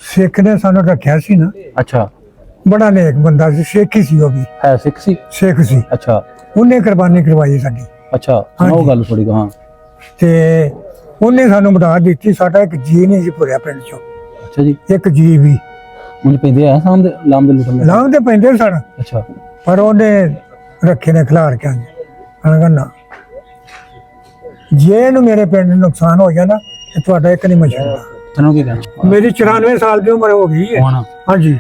ਸਿੱਖ ਨੇ ਸਾਨੂੰ ਰੱਖਿਆ ਸੀ ਨਾ। ਅੱਛਾ, ਬੜਾ ਨੇਕ ਬੰਦਾ ਸੀ, ਸਿੱਖ ਹੀ ਸੀ ਉਹ ਵੀ। ਹੈ ਸਿੱਖ ਸੀ? ਸਿੱਖ ਸੀ। ਅੱਛਾ ਉਹਨੇ ਕੁਰਬਾਨੀ ਕਰਵਾਈ ਸਾਡੀ। ਅੱਛਾ, ਉਹ ਗੱਲ ਥੋੜੀ ਹਾਂ। ਤੇ ਉਹਨੇ ਸਾਨੂੰ ਬਣਾ ਦਿੱਤੀ, ਸਾਡਾ ਇੱਕ ਜੀ ਨਹੀਂ ਸੀ ਭੁਰਿਆ ਪਿੰਡ ਚੋਂ। ਅੱਛਾ ਜੀ, ਇੱਕ ਜੀ ਵੀ ਮੈਨੂੰ ਪੈਂਦੇ ਆ ਸਾਹਮਣੇ ਲਾਮ ਦੇ ਲੁੱਟਣ ਲਾਂਘਦੇ ਪੈਂਦੇ ਸਨ, ਅੱਛਾ ਪਰ ਉਹਨੇ ਰੱਖੇ ਨੇ ਖਿਲਾਰ ਕੇ ਨਾ, ਜੇ ਇਹਨੂੰ ਮੇਰੇ ਪਿੰਡ ਨੂੰ ਨੁਕਸਾਨ ਹੋ ਗਿਆ ਨਾ ਤੇ ਤੁਹਾਡਾ ਇੱਕ ਨਹੀਂ ਮਚੇਗਾ। ਤੈਨੂੰ ਕੀ ਕਹਿਣਾ? ਮੇਰੀ 94 ਸਾਲ ਦੀ ਉਮਰ ਹੋ ਗਈ ਹੈ। ਕੌਣ? ਹਾਂਜੀ,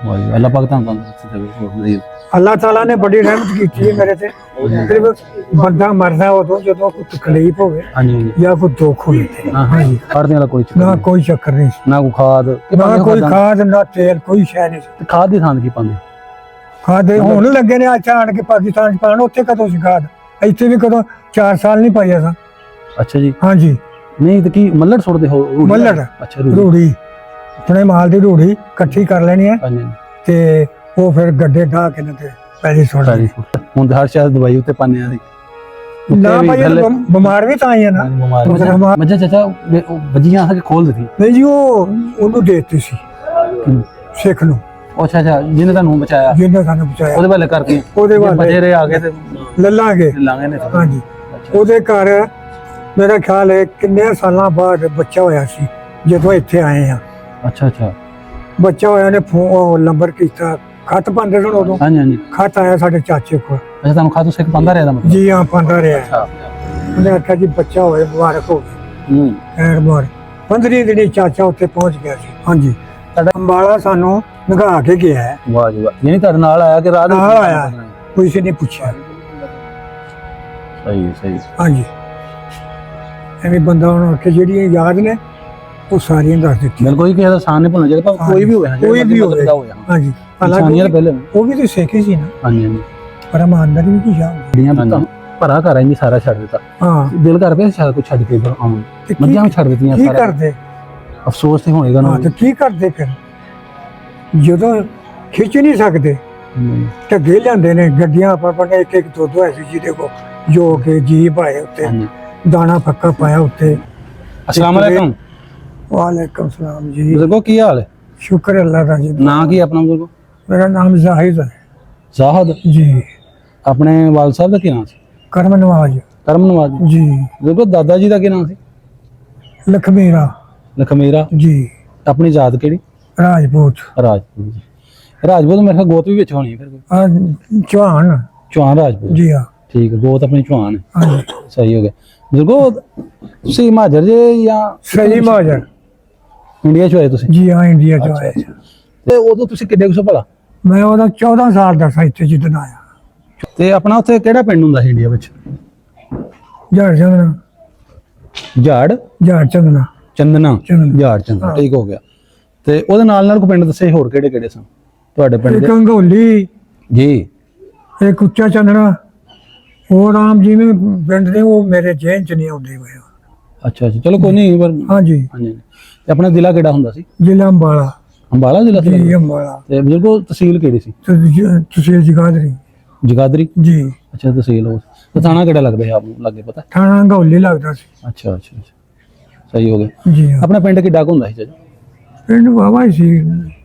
ਵਾਹ ਜੀ, ਅੱਲਾਹ ਪਾਕ ਤੁਹਾਨੂੰ ਤੰਦਰੁਸਤੀ ਦੇਵੇ, ਹੋਰ ਵਧੀਆ। ਅੱਲਾਹ ਤਾਲਾ ਨੇ ਬੜੀ ਰਹਿਮਤ ਕੀਤੀ ਹੈ ਮੇਰੇ ਤੇ। ਸਿਰਫ ਬੰਦਾ ਮਰਦਾ ਉਦੋਂ ਜਦੋਂ ਕੋਈ ਤਕਲੀਫ ਹੋਵੇ ਹਾਂਜੀ ਹਾਂਜੀ, ਜਾਂ ਕੋਈ ਦੁੱਖ ਹੋਵੇ ਤੇ। ਹਾਂਜੀ, ਖੜਦੇ ਵਾਲਾ ਕੋਈ ਚੱਕਰ ਨਾ ਨਹੀਂ, ਕੋਈ ਚੱਕਰ ਨਹੀਂ ਸੀ, ਨਾ ਕੋਈ ਖਾਦ ਨਾ ਕੋਈ ਖਾਦ ਨਾ ਤੇਲ, ਕੋਈ ਸ਼ੈ ਨਹੀਂ ਸੀ। ਤੇ ਖਾਦ ਦੀ ਥਾਂ ਕੀ ਪਾਉਂਦੇ? ਖਾਦ ਹੁਣ ਲੱਗੇ ਨੇ ਅੱਛਾ ਆਣ ਕੇ ਪਾਕਿਸਤਾਨ ਚ ਪਾਣ, ਉੱਥੇ ਕਦੋਂ ਸੀ ਖਾਦ? ਇੱਥੇ ਵੀ ਕਦੋਂ 4 ਸਾਲ ਨਹੀਂ ਪਾਈ ਅਸਾਂ। ਅੱਛਾ ਜੀ, ਹਾਂਜੀ, ਨਹੀਂ ਤੇ ਕੀ ਮੱਲੜ ਸੁੱਟਦੇ ਹੋ? ਰੂੜੀ? ਮੱਲੜ। ਅੱਛਾ, ਰੂੜੀ। ਰੂੜੀ ਆਪਣੇ ਮਾਲ ਦੀ ਰੂੜੀ ਇਕੱਠੀ ਕਰ ਲੈਣੀ ਹੈ ਹਾਂਜੀ ਤੇ ਉਹ ਫਿਰ ਗੱਡੇ ਢਾ ਕੇ ਨਾ ਤੇ ਪੈਲੀ ਸੁੱਟ ਸਾਰੀ ਦੇਣੀ। ਸੁੱਟ। ਹੁਣ ਤਾਂ ਹਰ ਸ਼ਾਇਦ ਦਵਾਈ ਉੱਤੇ ਪਾਣੇ ਆ ਦੀ ਨਾ ਭਾਈ ਬਿਮਾਰ ਵੀ ਤਾਂ ਹੀ ਹੈ ਨਾ। ਮੱਝਾਂ ਚਾਚਾ ਉਹ ਵੱਜੀਆਂ ਆ ਕੇ ਖੋਲ ਦਿੱਤੀ? ਨਹੀਂ ਜੀ, ਉਹ ਉਹਨੂੰ ਦੇ ਦਿੱਤੀ ਸੀ ਸਿੱਖ ਨੂੰ। ਅੱਛਾ ਅੱਛਾ, ਜਿਹਨੇ ਤੁਹਾਨੂੰ ਬਚਾਇਆ, ਜਿਹਨੇ ਸਾਨੂੰ ਬਚਾਇਆ, ਉਹਦੇ ਵਾਲੇ ਕਰਕੇ ਉਹਦੇ ਵਾਲੇ ਬਚੇ ਰਹੇ ਆ ਗਏ ਤੇ ਲੱਲਾਂਗੇ। ਲਾਂਗੇ ਨੇ। ਹਾਂਜੀ, ਉਹਦੇ ਘਰ ਮੇਰਾ ਖਿਆਲ ਹੈ ਕਿੰਨੇ ਸਾਲਾਂ ਬਾਅਦ ਬੱਚਾ ਹੋਇਆ ਸੀ ਜਦੋਂ ਇੱਥੇ ਆਏ ਆ। ਅੱਛਾ ਅੱਛਾ, ਬੱਚਾ ਹੋਇਆ ਨੇ ਫੋਨ ਨੰਬਰ ਕੀਤਾ, ਖਤ ਪਾਉਂਦੇ ਸਨ ਉਦੋਂ। ਹਾਂਜੀ ਹਾਂਜੀ। ਖਤ ਆਇਆ ਸਾਡੇ ਚਾਚੇ ਕੋਲ। ਅੱਛਾ, ਤੁਹਾਨੂੰ ਖਾਤੂ ਸਿੱਖ ਪਾਉਂਦਾ ਰਿਹਾ ਦਾ ਮਤਲਬ? ਜੀ ਹਾਂ, ਪਾਉਂਦਾ ਰਿਹਾ। ਅੱਛਾ, ਉਹਨੇ ਆਖਿਆ ਜੀ ਬੱਚਾ ਹੋਏ, ਮੁਬਾਰਕ ਹੋ ਗਈ। ਖੈਰ ਮੁਬਾਰਕ। 15 ਦਿਨੀ ਚਾਚਾ ਉੱਥੇ ਪਹੁੰਚ ਗਿਆ ਸੀ। ਹਾਂਜੀ, ਸਾਡਾ ਅੰਬਾਲਾ ਸਾਨੂੰ ਨਗਾ ਕੇ ਗਿਆ ਹੈ। ਵਾਹ ਜੀ ਵਾਹ, ਯਾਨੀ ਤੁਹਾਡੇ ਨਾਲ ਆਇਆ ਕਿ ਰਾਤ ਨਾਲ ਆਇਆ, ਕਿਸੇ ਨੇ ਪੁੱਛਿਆ। ਸਹੀ ਸਹੀ। ਹਾਂਜੀ, ਐਵੇਂ ਬੰਦਾ ਹੁਣ ਕਿ ਜਿਹੜੀਆਂ ਯਾਦ ਨੇ ਉਹ ਸਾਰੀਆਂ ਦੱਸ ਦਿੱਤੀਆਂ। ਬਿਲਕੁਲ, ਕਿਸੇ ਦਾ ਸਾਨ ਨਹੀਂ ਭੁੱਲਣਾ ਚਾਹੀਦਾ, ਪਰ ਕੋਈ ਵੀ ਹੋਇਆ, ਕੋਈ ਵੀ ਹੋਵੇ। ਹੋਇਆ। ਹਾਂਜੀ, ਇਨਸਾਨੀਅਤ ਪਹਿਲੇ। ਉਹ ਵੀ ਤਾਂ ਸਿੱਖੀ ਸੀ ਨਾ। ਹਾਂਜੀ ਹਾਂਜੀ, ਪਰ ਇਮਾਨਦਾਰੀ ਵੀ ਕੀ ਸ਼ਾਮ। ਜਿਹੜੀਆਂ ਭਰਾ ਘਰ ਆਈ ਸਾਰਾ ਛੱਡ ਦਿੱਤਾ। ਹਾਂ, ਦਿਲ ਕਰ ਪਿਆ ਸਾਰਾ ਕੁਝ ਛੱਡ ਕੇ ਫਿਰ ਆਉਂ ਤੇ ਮੱਝਾਂ ਵੀ ਛੱਡ ਦਿੱਤੀਆਂ। ਕੀ ਸਾਰਾ ਕਰਦੇ? ਅਫਸੋਸ ਤੇ ਹੋਏਗਾ ਨਾ। ਹਾਂ, ਤੇ ਕੀ ਕਰਦੇ ਫਿਰ ਜਦੋਂ ਖਿੱਚ ਨਹੀਂ ਸਕਦੇ? ਢੱਗੇ ਲਿਆਂਦੇ ਨੇ ਗੱਡੀਆਂ ਆਪਾਂ ਇੱਕ ਇੱਕ ਦੋ ਦੋ ਐਸੀ ਜਿਹਦੇ ਕੋ ਜੋ ਕਿ ਜੀਪ ਆਏ ਉੱਤੇ, ਦਾਣਾ ਪੱਕਾ ਪਾਇਆ ਉੱਤੇ। अस्सलाम वालेकुम। वालेकुम सलाम जी। बुजुर्गो की हाल है? शुक्र अल्लाह का जी। ना की अपना बुजुर्गो? मेरा नाम जाहिद है। जाहिद जी। अपने वाल साहब का की नाम सी? करम नवाज। करम नवाज जी। बुजुर्गो दादा जी का की नाम सी? लखमीरा। लखमीरा जी। अपनी जात केड़ी? राजपूत। राजपूत जी। राजपूत मेरे ख्याल गोत भी विच होनी है फिर? चौहान। चौहान राजपूत। जी हाँ, ठीक है, गोत अपनी चौहान है। हाँ जी। सही हो गया। बुजुर्गो ਤੁਸੀਂ ਹਿਮਾਚਲ ਜੇ ਜਾਂ सही महाजन। ਇੰਡੀਆ ਚ ਹੋਏ ਤੁਸੀਂ? जी हाँ, इंडिया चो आए। ਤੇ ਉਦੋਂ ਤੁਸੀਂ ਕਿੱਡੇ ਕੁ ਸੋ ਭਲਾ? मैं ਉਹਦਾ 14 ਸਾਲ ਦਾ ਸਾਂ ਇੱਥੇ ਜਿੱਦਣ ਆਇਆ। ਤੇ ਆਪਣਾ ਉੱਥੇ ਕਿਹੜਾ ਪਿੰਡ ਹੁੰਦਾ ਸੀ ਇੰਡੀਆ ਵਿੱਚ? ਝਾੜ ਚੰਦਨਾ। ਝਾੜ ਝਾੜ ਚੰਦਨਾ। ਚੰਦਨਾ। ਚੰਦਨਾ। ਝਾੜ ਚੰਦਨਾ, ਠੀਕ ਹੋ ਗਿਆ। ਤੇ ਉਹਦੇ ਨਾਲ ਕੋਈ ਪਿੰਡ ਦੱਸੇ ਹੋਰ ਕਿਹੜੇ ਕਿਹੜੇ ਸਨ ਤੁਹਾਡੇ ਪਿੰਡ ਇੱਕ ਦੇ? ਅੰਗੋਲੀ, ਜੀ। ਇੱਕ ਉੱਚਾ ਚੰਦਨਾ। ਉਹ ਰਾਮ ਜੀ ਨੇ ਪਿੰਡ ਦੇ, ਉਹ ਮੇਰੇ ਜੇਨ ਚ ਨਹੀਂ ਆਉਂਦੇ ਹੋਏ। ਅੱਛਾ ਅੱਛਾ, ਚਲੋ ਕੋਈ ਨਹੀਂ। ਪਰ ਹਾਂਜੀ। ਹਾਂਜੀ। ਤੇ ਆਪਣਾ ਜ਼ਿਲ੍ਹਾ ਕਿਹੜਾ ਹੁੰਦਾ ਸੀ? ਜ਼ਿਲ੍ਹਾ ਅੰਬਾਲਾ। ਅੰਬਾਲਾ ਜ਼ਿਲ੍ਹਾ ਸੀ? ਜੀ ਅੰਬਾਲਾ। ਤੇ ਬਜ਼ੁਰਗੋ ਤਹਿਸੀਲ ਕਿਹੜੀ ਸੀ? ਤੁਸੀਂ ਜਗਾਦਰੀ। ਜਗਾਦਰੀ। ਜੀ। ਅੱਛਾ, ਤਹਿਸੀਲ ਉਹ। ਤੇ ਥਾਣਾ ਕਿਹੜਾ ਲੱਗਦਾ ਹੈ ਆਪ ਨੂੰ ਲੱਗੇ ਪਤਾ? ਥਾਣਾ ਅੰਗੋਲੀ ਲੱਗਦਾ ਸੀ। ਅੱਛਾ ਅੱਛਾ ਅੱਛਾ, ਸਹੀ ਹੋ ਗਿਆ। ਜੀ ਹਾਂ। ਆਪਣਾ ਪਿੰਡ ਕਿੱਡਾ ਕੁ ਹੁੰਦਾ ਸੀ ਜੀ? ਪਿੰਡ ਵਾਵਾ ਹੀ ਸੀ,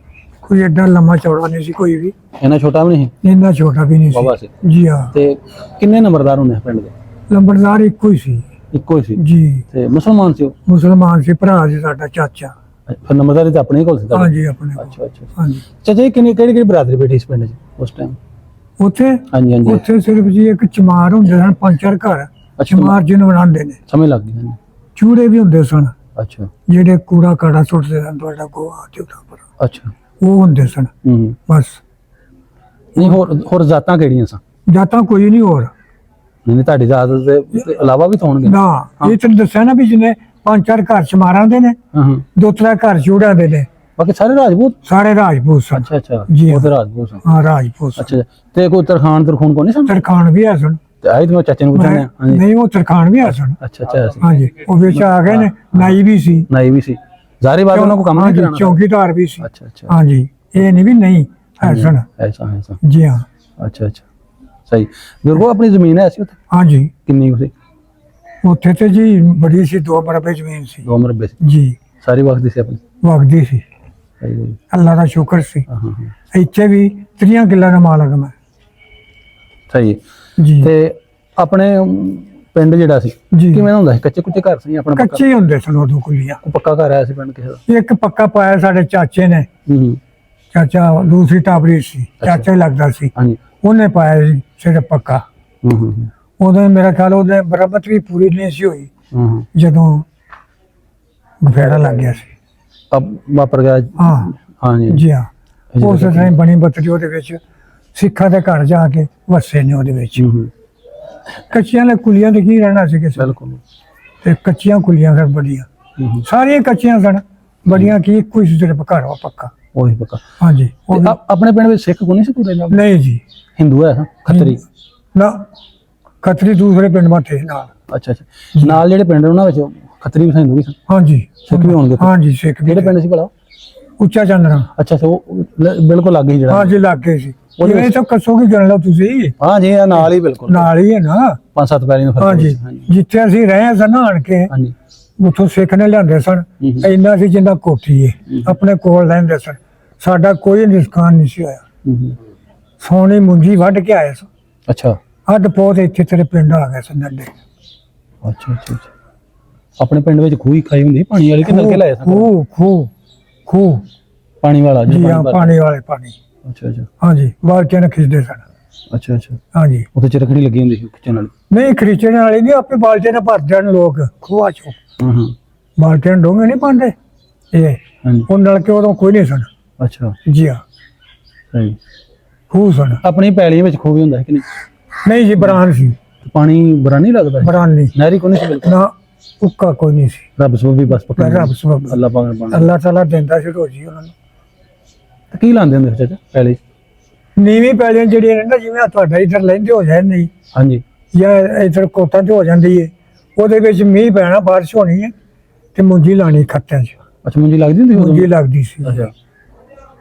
ਕੋਈ ਐਡਾ ਲੰਮਾ ਚੌੜਾ ਨਹੀਂ ਸੀ ਕੋਈ ਵੀ, ਇੰਨਾ ਛੋਟਾ ਵੀ ਨਹੀਂ? ਇੰਨਾ ਛੋਟਾ ਵੀ ਨਹੀਂ ਵਾਵਾ ਸੀ। ਸੀ। ਜੀ ਹਾਂ। ਤੇ ਕਿੰਨੇ ਨੰਬਰਦਾਰ ਹੁੰਦੇ ਆ ਪਿੰਡ ਦੇ? ਲੰਬੜਦਾਰ ਇੱਕੋ ਹੀ ਸੀ। ਇੱਕੋ ਹੀ ਸੀ? ਜੀ। ਤੇ ਮੁਸਲਮਾਨ ਸੀ ਉਹ? ਮੁਸਲਮਾਨ ਸੀ, ਭਰਾ ਸੀ ਸਾਡਾ ਚਾਚਾ। ਫਿਰ ਨੰਬਰਦਾਰੀ ਤਾਂ ਆਪਣੇ ਕੋਲ ਸੀ ਤੁਹਾਡੀ? ਹਾਂਜੀ, ਆਪਣੇ ਕੋਲ। ਅੱਛਾ ਅੱਛਾ। ਹਾਂਜੀ। ਚਾਚਾ ਜੀ ਕਿਹੜੀ ਕਿਹੜੀ ਬਰਾਦਰੀ ਬੈਠੀ ਇਸ ਪਿੰਡ 'ਚ ਉਸ ਟਾਈਮ? ਉੱਥੇ ਹਾਂਜੀ ਹਾਂਜੀ। ਉੱਥੇ ਸਿਰਫ ਜੀ ਇੱਕ ਚਮਾਰ ਹੁੰਦੇ ਸਨ, 5-4 ਘਰ। ਚਮਾਰ ਜਿਹਨੂੰ ਬਣਾਉਂਦੇ ਨੇ। ਸਮਝ ਲੱਗ ਗਈ। ਚੂੜੇ ਵੀ ਹੁੰਦੇ ਸਨ, ਅੱਛਾ। ਜਿਹੜੇ ਕੂੜਾ ਕਾੜਾ ਸੁੱਟਦੇ ਸਨ, ਤੁਹਾਡਾ ਗੋਹਾ ਤੇ ਉੱਪਰ, ਅੱਛਾ। ਉਹ ਹੁੰਦੇ ਸਨ ਬਸ। ਨਹੀਂ ਹੋਰ ਜਾਤਾਂ ਕਿਹੜੀਆਂ ਸਨ? ਜਾਤਾਂ ਕੋਈ ਨਹੀਂ ਹੋਰ। ਨਹੀਂ, ਤੁਹਾਡੀ ਜਾਤ ਦੇ ਇਲਾਵਾ ਵੀ ਤਾਂ ਹੋਣਗੇ ਨਾ। ਇਹ ਤੈਨੂੰ ਦੱਸਿਆ ਨਾ ਵੀ ਜਿਹਨੇ 5-4 ਘਰ ਚਮਾਰਾਂ ਦੇ ਨੇ, ਹਾਂ। 2-3 ਘਰ ਚੂੜਿਆਂ ਦੇ ਨੇ। ਬਾਕੀ ਸਾਰੇ ਰਾਜਪੂਤ? ਸਾਰੇ ਰਾਜਪੂਤ ਸਨ। ਅੱਛਾ ਅੱਛਾ, ਜੀ ਉਹ ਤੇ ਰਾਜਪੂਤ ਸਨ। ਹਾਂ, ਰਾਜਪੂਤ ਸਨ। ਅੱਛਾ। ਤੇ ਕੋਈ ਤਰਖਾਨ ਤਰਖੂਨ ਕੋਈ ਨਹੀਂ ਸਨ? ਤਰਖਾਣ ਵੀ ਆ ਸਨ। ਤੇ ਆਈ ਤੇ ਮੈਂ ਚਾਚੇ ਨੂੰ ਪੁੱਛਣਾ। ਹਾਂਜੀ। ਨਹੀਂ, ਉਹ ਤਰਖਾਣ ਵੀ ਆ ਸਨ। ਅੱਛਾ ਅੱਛਾ। ਹਾਂਜੀ, ਉਹ ਵਿੱਚ ਆ ਗਏ ਨੇ। ਨਾਈ ਵੀ ਸੀ। ਨਾਈ ਵੀ ਸੀ? ਜ਼ਾਰੀ ਬਾਤ ਉਹਨਾਂ ਕੋ ਕੰਮ ਨਹੀਂ ਕਰਾਣਾ? ਚੌਕੀਦਾਰ ਵੀ ਸੀ। ਅੱਛਾ ਅੱਛਾ। ਹਾਂਜੀ, ਇਹ ਨਹੀਂ ਵੀ ਨਹੀਂ ਹੈ ਸਨ। ਐਸਾ ਐਸਾ। ਜੀ ਹਾਂ। ਅੱਛਾ ਅੱਛਾ, ਸਹੀ। ਬਿਲਕੁਲ ਆਪਣੀ ਜ਼ਮੀਨ ਹੈ ਸੀ ਉੱਥੇ? ਹਾਂਜੀ। ਕਿੰਨੀ ਸੀ ਉੱਥੇ ਤੇ ਜੀ ਬੜੀ ਸੀ, 2 ਮਰਬੇ ਜ਼ਮੀਨ ਸੀ। 2 ਮਰਬੇ ਸੀ? ਜੀ। ਸਾਰੀ ਵਕਤ ਦੀ ਸੀ ਆਪਣੀ? ਵਗਦੀ ਸੀ। ਸਹੀ ਹੈ ਜੀ। ਅੱਲਾ ਦਾ ਸ਼ੁਕਰ ਸੀ। ਹਾਂ ਹਾਂ ਹਾਂ, ਇੱਥੇ ਵੀ 30 ਕਿੱਲਾ ਦਾ ਮਾਲਕ ਮੈਂ ਸਹੀ ਹੈ। ਜੀ। ਤੇ ਆਪਣੇ ਪਿੰਡ ਜਿਹੜਾ ਸੀ ਜੀ ਕਿਵੇਂ ਦਾ ਹੁੰਦਾ ਸੀ? ਕੱਚੇ ਕੁੱਚੇ ਘਰ ਸੀ ਆਪਣਾ? ਕੱਚੇ ਹੀ ਹੁੰਦੇ ਸਨ ਉਦੋਂ ਕੁਲੀਆਂ। ਪੱਕਾ ਘਰ ਆਇਆ ਸੀ ਪਿੰਡ ਕਿਸੇ ਦਾ? ਇੱਕ ਪੱਕਾ ਪਾਇਆ ਸਾਡੇ ਚਾਚੇ ਨੇ। ਹੂੰ। ਚਾਚਾ ਦੂਸਰੀ ਟਾਬਰੀ ਸੀ, ਚਾਚਾ ਹੀ ਲੱਗਦਾ ਸੀ, ਹਾਂਜੀ। ਉਹਨੇ ਪਾਇਆ ਸੀ ਸਿਰਫ ਪੱਕਾ। ਹੂੰ ਹੂੰ ਹੂੰ ਉਦੋਂ ਮੇਰਾ ਖਿਆਲ ਉਹਦੇ ਬਰਾਬਤ ਵੀ ਪੂਰੀ ਨਹੀਂ ਸੀ ਹੋਈ ਹੂੰ। ਜਦੋਂ ਗਫੇੜਾ ਲੱਗ ਗਿਆ ਸੀ। ਅਬ ਵਾਪਰ ਗਿਆ? ਹਾਂ ਹਾਂਜੀ ਜੀ ਹਾਂ। ਉਸ ਤਰ੍ਹਾਂ ਹੀ ਬਣੀ ਬੱਤਰੀ ਉਹਦੇ ਵਿੱਚ ਸਿੱਖਾਂ ਦੇ ਘਰ ਜਾ ਕੇ ਵਸੇ ਨੇ ਉਹਦੇ ਵਿੱਚ। ਹੂੰ ਹੂੰ, ਕੱਚੀਆਂ ਨੇ ਕੁਲੀਆਂ ਤੇ ਕੀ ਰਹਿਣਾ ਸੀ ਕਿਸੇ ਨੇ। ਬਿਲਕੁਲ। ਤੇ ਕੱਚੀਆਂ ਕੁਲੀਆਂ ਸਨ ਬੜੀਆਂ, ਹੂੰ ਹੂੰ, ਸਾਰੀਆਂ ਕੱਚੀਆਂ ਸਨ ਬੜੀਆਂ, ਕੀ ਇੱਕੋ ਹੀ ਸੀ ਸਿਰਫ ਘਰ ਵਾ ਪੱਕਾ। ਉਹੀ ਪੱਕਾ। ਹਾਂਜੀ ਉਹ ਤੇ ਆਪਣੇ ਪਿੰਡ ਵਿੱਚ ਸਿੱਖ ਕੋਈ ਨਹੀਂ ਸੀ ਪੂਰੇ ਨਾਲ? ਨਹੀਂ ਜੀ, ਹਿੰਦੂ ਹੈ ਖੱਤਰੀ? ਨਾ ਖੱਤਰੀ ਦੂਸਰੇ ਪਿੰਡ ਮਾ ਥੇ ਨਾਲ। ਅੱਛਾ ਅੱਛਾ। ਨਾਲ ਜਿਹੜੇ ਪਿੰਡ ਉਹਨਾਂ ਵਿੱਚ ਖੱਤਰੀ ਵੀ ਸੀ, ਹਿੰਦੂ ਵੀ ਸੀ? ਹਾਂਜੀ ਸਿੱਖ ਵੀ ਹੋਣਗੇ? ਹਾਂਜੀ ਸਿੱਖ ਵੀ। ਕਿਹੜੇ ਪਿੰਡ ਸੀ ਭਲਾ? ਉੱਚਾ ਚੰਦਰਾ। ਅੱਛਾ ਅੱਛਾ, ਉਹ ਬਿਲਕੁਲ ਲੱਗ ਹੀ ਜਿਹੜਾ। ਹਾਂਜੀ ਲੱਗੇ ਸੀ। ਉਹਦੇ ਇਹ ਤਾਂ ਕੱਸੋਗੀ ਗਿਣ ਲਓ ਤੁਸੀਂ, ਹਾਂ ਜੀ, ਇਹ ਨਾਲ ਹੀ ਬਿਲਕੁਲ ਨਾਲ ਹੀ ਹੈ ਨਾ। 5-7 ਪੈਲੀ ਨੂੰ ਫਰਕ ਹਾਂਜੀ ਹਾਂਜੀ ਜਿੱਥੇ ਅਸੀਂ ਰਹੇ ਸਨ ਆਣ ਕੇ, ਹਾਂਜੀ। ਉੱਥੋਂ ਸਿੱਖ ਨੇ ਲਿਆਂਦੇ ਸਨ। ਇੰਨਾ ਸੀ ਜਿੰਨਾ ਕੋਠੀ ਹੈ, ਆਪਣੇ ਕੋਲ ਰਹਿੰਦੇ ਸਨ। ਸਾਡਾ ਕੋਈ ਨੁਕਸਾਨ ਨਹੀਂ ਸੀ ਹੋਇਆ। ਹੂੰ ਹੂੰ, ਸੋਹਣੀ ਮੁੰਜੀ ਵੱਢ ਕੇ ਆਏ ਸਨ। ਅੱਛਾ ਅੱਧ ਪੋਤ ਇੱਥੇ ਤੇਰੇ ਪਿੰਡ ਆ ਗਏ ਸਨ ਨੱਡੇ। ਅੱਛਾ ਅੱਛਾ ਅੱਛਾ। ਆਪਣੇ ਪਿੰਡ ਵਿੱਚ ਖੂਹ ਹੀ ਖਾਈ ਹੁੰਦੀ ਪਾਣੀ ਵਾਲੀ ਕਿ ਨਲਕੇ ਲਾਏ ਸਨ? ਖੂਹ ਪਾਣੀ ਵਾਲਾ ਜੀ ਜੀ? ਹਾਂ, ਪਾਣੀ ਵਾਲੇ ਪਾਣੀ। ਅੱਛਾ ਅੱਛਾ ਹਾਂਜੀ ਬਾਲਟੀਆਂ ਨਾਲ ਖਿੱਚਦੇ ਸਨ। ਅੱਛਾ ਅੱਛਾ। ਹਾਂਜੀ ਉੱਥੇ ਚਰਖੜੀ ਲੱਗੀ ਹੁੰਦੀ ਸੀ ਖਿੱਚਣ ਵਾਲੀ? ਨਹੀਂ ਖਰੀਚਣ ਵਾਲੀ ਨਹੀਂ, ਆਪੇ ਬਾਲਟੀਆਂ ਨਾਲ ਭਰ ਜਾਣ ਲੋਕ ਖੂਹਾਂ ਚੋਂ। ਹਾਂ ਹਾਂ, ਬਾਲਟੀਆਂ ਡੋਂਗੇ ਨਹੀਂ ਪਾਉਂਦੇ ਇਹ, ਹਾਂਜੀ। ਉਹ ਨਲਕੇ ਉਦੋਂ ਕੋਈ ਨਹੀਂ ਸਨ। ਅੱਛਾ ਜੀ ਹਾਂ ਸਹੀ। ਖੂਹ ਸਨ। ਆਪਣੀ ਪੈਲੀਆਂ ਵਿੱਚ ਖੂਹ ਵੀ ਹੁੰਦਾ ਹੈ ਕਿ ਨਹੀਂ? ਨਹੀਂ ਜੀ ਬਰਾਨ ਸੀ। ਤੇ ਪਾਣੀ ਬੁਰਾ ਨਹੀਂ ਲੱਗਦਾ ਸੀ? ਬਰਾਨ ਨਹੀਂ, ਨਹਿਰੀ ਕੋਈ ਨਹੀਂ ਸੀ ਬਿਲਕੁਲ? ਨਾ ਉੱਕਾ ਕੋਈ ਨਹੀਂ ਸੀ। ਰੱਬ ਸਭ ਵੀ ਬਸ ਪੱਕਾ। ਰੱਬ ਸਬਬ ਅੱਲਾਹ ਪਾਕ ਨੇ ਪਾਣੀ। ਅੱਲਾਹ ਤਾਲਾ ਦਿੰਦਾ ਸੀ ਰੋਜੀ ਉਹਨਾਂ ਨੂੰ। ਤੇ ਕੀ ਲਾਉਂਦੇ ਹੁੰਦੇ ਸੀ ਚਾਚਾ ਪੈਲੀ? ਨੀਵੀਂ ਪੈਲੀਆਂ ਜਿਹੜੀਆਂ ਨੇ ਨਾ, ਜਿਵੇਂ ਆਹ ਤੁਹਾਡਾ ਇੱਧਰ ਲੈਂਦੇ ਹੋ ਜਾਏ ਨਹੀਂ, ਹਾਂਜੀ ਜਾਂ ਇੱਧਰ ਕੋਟਾਂ 'ਚ ਹੋ ਜਾਂਦੀ ਹੈ, ਉਹਦੇ ਵਿੱਚ ਮੀਂਹ ਪੈਣਾ, ਬਾਰਿਸ਼ ਹੋਣੀ ਹੈ ਤੇ ਮੁੰਜੀ ਲਾਣੀ ਖੱਤਿਆਂ 'ਚ। ਅੱਛਾ, ਮੁੰਜੀ ਲੱਗਦੀ ਹੁੰਦੀ ਉਦੋਂ? ਮੁੰਜੀ ਲੱਗਦੀ ਸੀ। ਅੱਛਾ।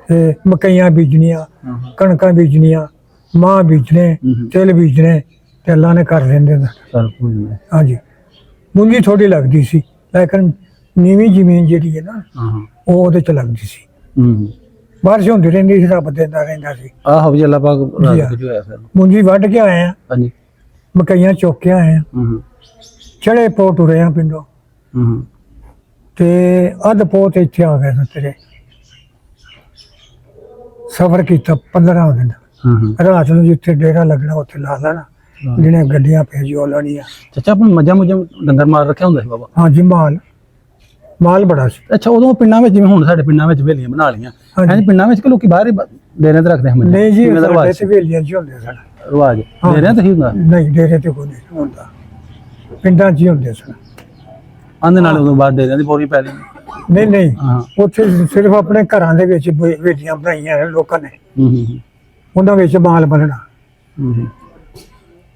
ਤੇ ਮਕਈਆਂ ਬੀਜਣੀਆਂ, ਹਾਂ ਹਾਂ, ਕਣਕਾਂ ਬੀਜਣੀਆਂ, ਮਾਂ ਬੀਜਣੇ, ਤਿਲ ਬੀਜਣੇ, ਤੇ ਅੱਲਾ ਨੇ ਕਰ ਦਿੰਦੇ ਨੇ। ਚੱਲ ਕੋਈ ਨਹੀਂ। ਹਾਂਜੀ ਮੁੰਜੀ ਥੋੜੀ ਲੱਗਦੀ ਸੀ, ਲੇਕਿਨ ਨੀਵੀਂ ਜ਼ਮੀਨ ਜਿਹੜੀ ਹੈ ਨਾ, ਹਾਂ ਹਾਂ, ਉਹ ਉਹਦੇ 'ਚ ਲੱਗਦੀ ਸੀ। ਹੂੰ। ਬਾਰਿਸ਼ ਹੁੰਦੀ ਰਹਿੰਦੀ ਸੀ, ਰੱਬ ਦਿੰਦਾ ਰਹਿੰਦਾ ਸੀ। ਆਹੋ ਜੀ, ਅੱਲਾਹ ਪਾਕ ਜੀ ਰਾਤ ਕੁਝ ਹੋਇਆ ਫਿਰ। ਮੁੰਜੀ ਵੱਢ ਕੇ ਆਏ ਆ, ਹਾਂਜੀ। ਮਕਈਆਂ ਚੁੱਕ ਕੇ ਆਏ ਆ, ਹੂੰ ਚੜੇ ਪੋ ਟੁਰੇ ਆ ਪਿੰਡੋਂ, ਹੂੰ ਤੇ ਅੱਧ ਪੋ ਤੇ ਇੱਥੇ ਆ ਗਏ ਨੇ ਤੇਰੇ। ਸਫ਼ਰ ਕੀਤਾ 15 ਦਿਨ। ਹੂੰ। ਰਾਤ ਨੂੰ ਜਿੱਥੇ ਡੇਰਾ ਲੱਗਣਾ ਉੱਥੇ ਲਾ ਲੈਣਾ, ਜਿਹਨੇ ਗੱਡੀਆਂ ਭੇਜੋ ਲਾਣੀਆਂ। ਚਾਚਾ ਆਪਣ ਮੱਝਾਂ ਮੁੱਝਾਂ ਡੰਗਰ ਮਾਰ ਰੱਖਿਆ ਹੁੰਦਾ ਸੀ ਬਾਬਾ? ਹਾਂਜੀ ਮਾਲ ਬੜਾ ਸੀ। ਅੱਛਾ, ਉਦੋਂ ਪਿੰਡਾਂ ਵਿੱਚ ਜਿਵੇਂ ਹੁਣ ਸਾਡੇ ਪਿੰਡਾਂ ਵਿੱਚ ਹਵੇਲੀਆਂ ਬਣਾ ਲਈਆਂ, ਹਾਂਜੀ ਪਿੰਡਾਂ ਵਿੱਚ ਕਿ ਲੋਕੀ ਬਾਹਰ ਹੀ ਡੇਰਿਆਂ ਤੇ ਰੱਖਦੇ ਹਨ ਮੱਝਾਂ? ਨਹੀਂ ਜੀ, ਕਿਵੇਂ ਦਾ ਸਾਡੇ ਰਿਵਾਜ ਤੇ ਵੇਲੀਆਂ 'ਚ ਹੁੰਦੇ ਸਨ। ਰਿਵਾਜ ਡੇਰਿਆਂ ਤੇ ਹੀ ਹੁੰਦਾ? ਨਹੀਂ ਡੇਰੇ ਤੇ ਕੋਈ ਨਹੀਂ ਹੁੰਦਾ, ਪਿੰਡਾਂ 'ਚ ਹੀ ਹੁੰਦੇ ਸਨ। ਆਂਦੇ ਨਾਲ ਉਦੋਂ ਬਾਅਦ ਡੇਰਿਆਂ ਦੀ ਪੂਰੀ ਪੈ ਲਈ? ਨਹੀਂ ਹਾਂ। ਉੱਥੇ ਸਿਰਫ ਆਪਣੇ ਘਰਾਂ ਦੇ ਵਿੱਚ ਵੇਲੀਆਂ ਬਣਾਈਆਂ ਨੇ ਲੋਕਾਂ ਨੇ, ਹੂੰ ਉਹਨਾਂ ਵਿੱਚ ਮਾਲ ਬੰਨਣਾ। ਹੂੰ।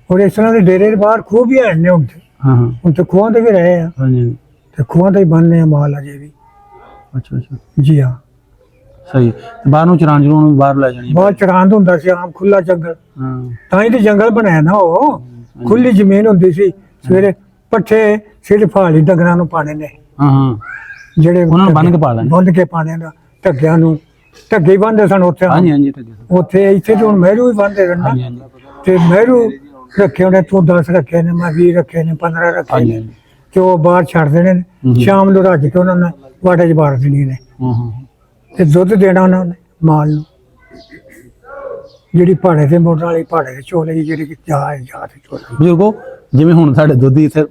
ਔਰ ਇਸ ਤਰ੍ਹਾਂ ਦੇ ਡੇਰੇ ਦੇ ਬਾਹਰ ਖੂਹ ਵੀ ਹੈ ਨੇ ਹੁਣ ਤੇ। ਹਾਂ ਹਾਂ, ਹੁਣ ਤੇ ਖੂਹਾਂ ਤੇ ਵੀ ਰਹੇ ਆ, ਹਾਂਜੀ। ਤੇ ਖੂਹਾਂ ਤੇ ਹੀ ਬੰਨ੍ਹਦੇ ਆ ਮਾਲ ਅਜੇ ਵੀ। ਅੱਛਾ ਅੱਛਾ, ਜੀ ਹਾਂ। ਸਹੀ। ਤੇ ਬਾਹਰ ਨੂੰ ਚਰਾਣ ਚਰਾਉਣ ਨੂੰ ਬਾਹਰ ਲੈ ਜਾਣੀ? ਬਹੁਤ ਚਰਾਂਦ ਹੁੰਦਾ ਸੀ, ਆਮ ਖੁੱਲਾ ਜੰਗਲ, ਹਾਂ। ਤਾਂ ਹੀ ਤੇ ਜੰਗਲ ਬਣਾਇਆ ਨਾ। ਉਹ ਖੁੱਲੀ ਜ਼ਮੀਨ ਹੁੰਦੀ ਸੀ, ਸਵੇਰੇ ਪੱਠੇ ਸਿਰਫ ਹਾਲੀ ਡੰਗਰਾਂ ਨੂੰ ਪਾਣੇ ਨੇ, ਹਾਂ ਹਾਂ, ਜਿਹੜੇ ਉਹਨਾਂ ਨੂੰ ਬੰਨ੍ਹ ਕੇ ਪਾ ਲੈਣੇ? ਬੰਨ੍ਹ ਕੇ ਪਾਣੇ ਦਾ, ਢੱਗਿਆਂ ਨੂੰ ਢੱਗੇ ਹੀ ਬੰਨ੍ਹਦੇ ਸਨ ਉੱਥੇ। ਹਾਂਜੀ ਹਾਂਜੀ, ਠੀਕ ਹੈ। ਉੱਥੇ ਇੱਥੇ ਤੇ ਹੁਣ ਮਹਿਰੂ ਵੀ ਬੰਨ੍ਹਦੇ ਸਨ ਨਾ, ਹਾਂਜੀ ਹਾਂਜੀ ਤੇ ਮਹਿਰੂ ਰੱਖੇ ਉਹਨੇ, ਤੂੰ 10 ਰੱਖੇ ਨੇ, ਮੈਂ 20 ਰੱਖੇ ਨੇ, 15 ਰੱਖੇ ਹਾਂਜੀ ਨੇ, ਹਾਂਜੀ। ਤੇ ਉਹ ਬਾਹਰ ਛੱਡ ਦੇਣੇ ਨੇ। ਸ਼ਾਮ ਨੂੰ ਰੱਜ ਕੇ ਉਹਨਾਂ ਨੇ ਵਾਟੇ 'ਚ ਬਾਰ ਦੇਣੀ ਨੇ, ਹਾਂ ਹਾਂ, ਤੇ ਦੁੱਧ ਦੇਣਾ ਉਹਨਾਂ ਨੇ ਮਾਲ ਨੂੰ। ਜਿਹੜੀ ਪਹਾੜੇ ਤੇ ਮੋਟਰ ਵਾਲੀ ਪਹਾੜੇ ਦੇ ਚੋਲੇ, ਜਿਹੜੀ ਜਾ ਤੇ ਚੋਲੇ। ਬਜ਼ੁਰਗੋ, ਜਿਵੇਂ ਹੁਣ ਸਾਡੇ ਦੁੱਧ ਇੱਥੇ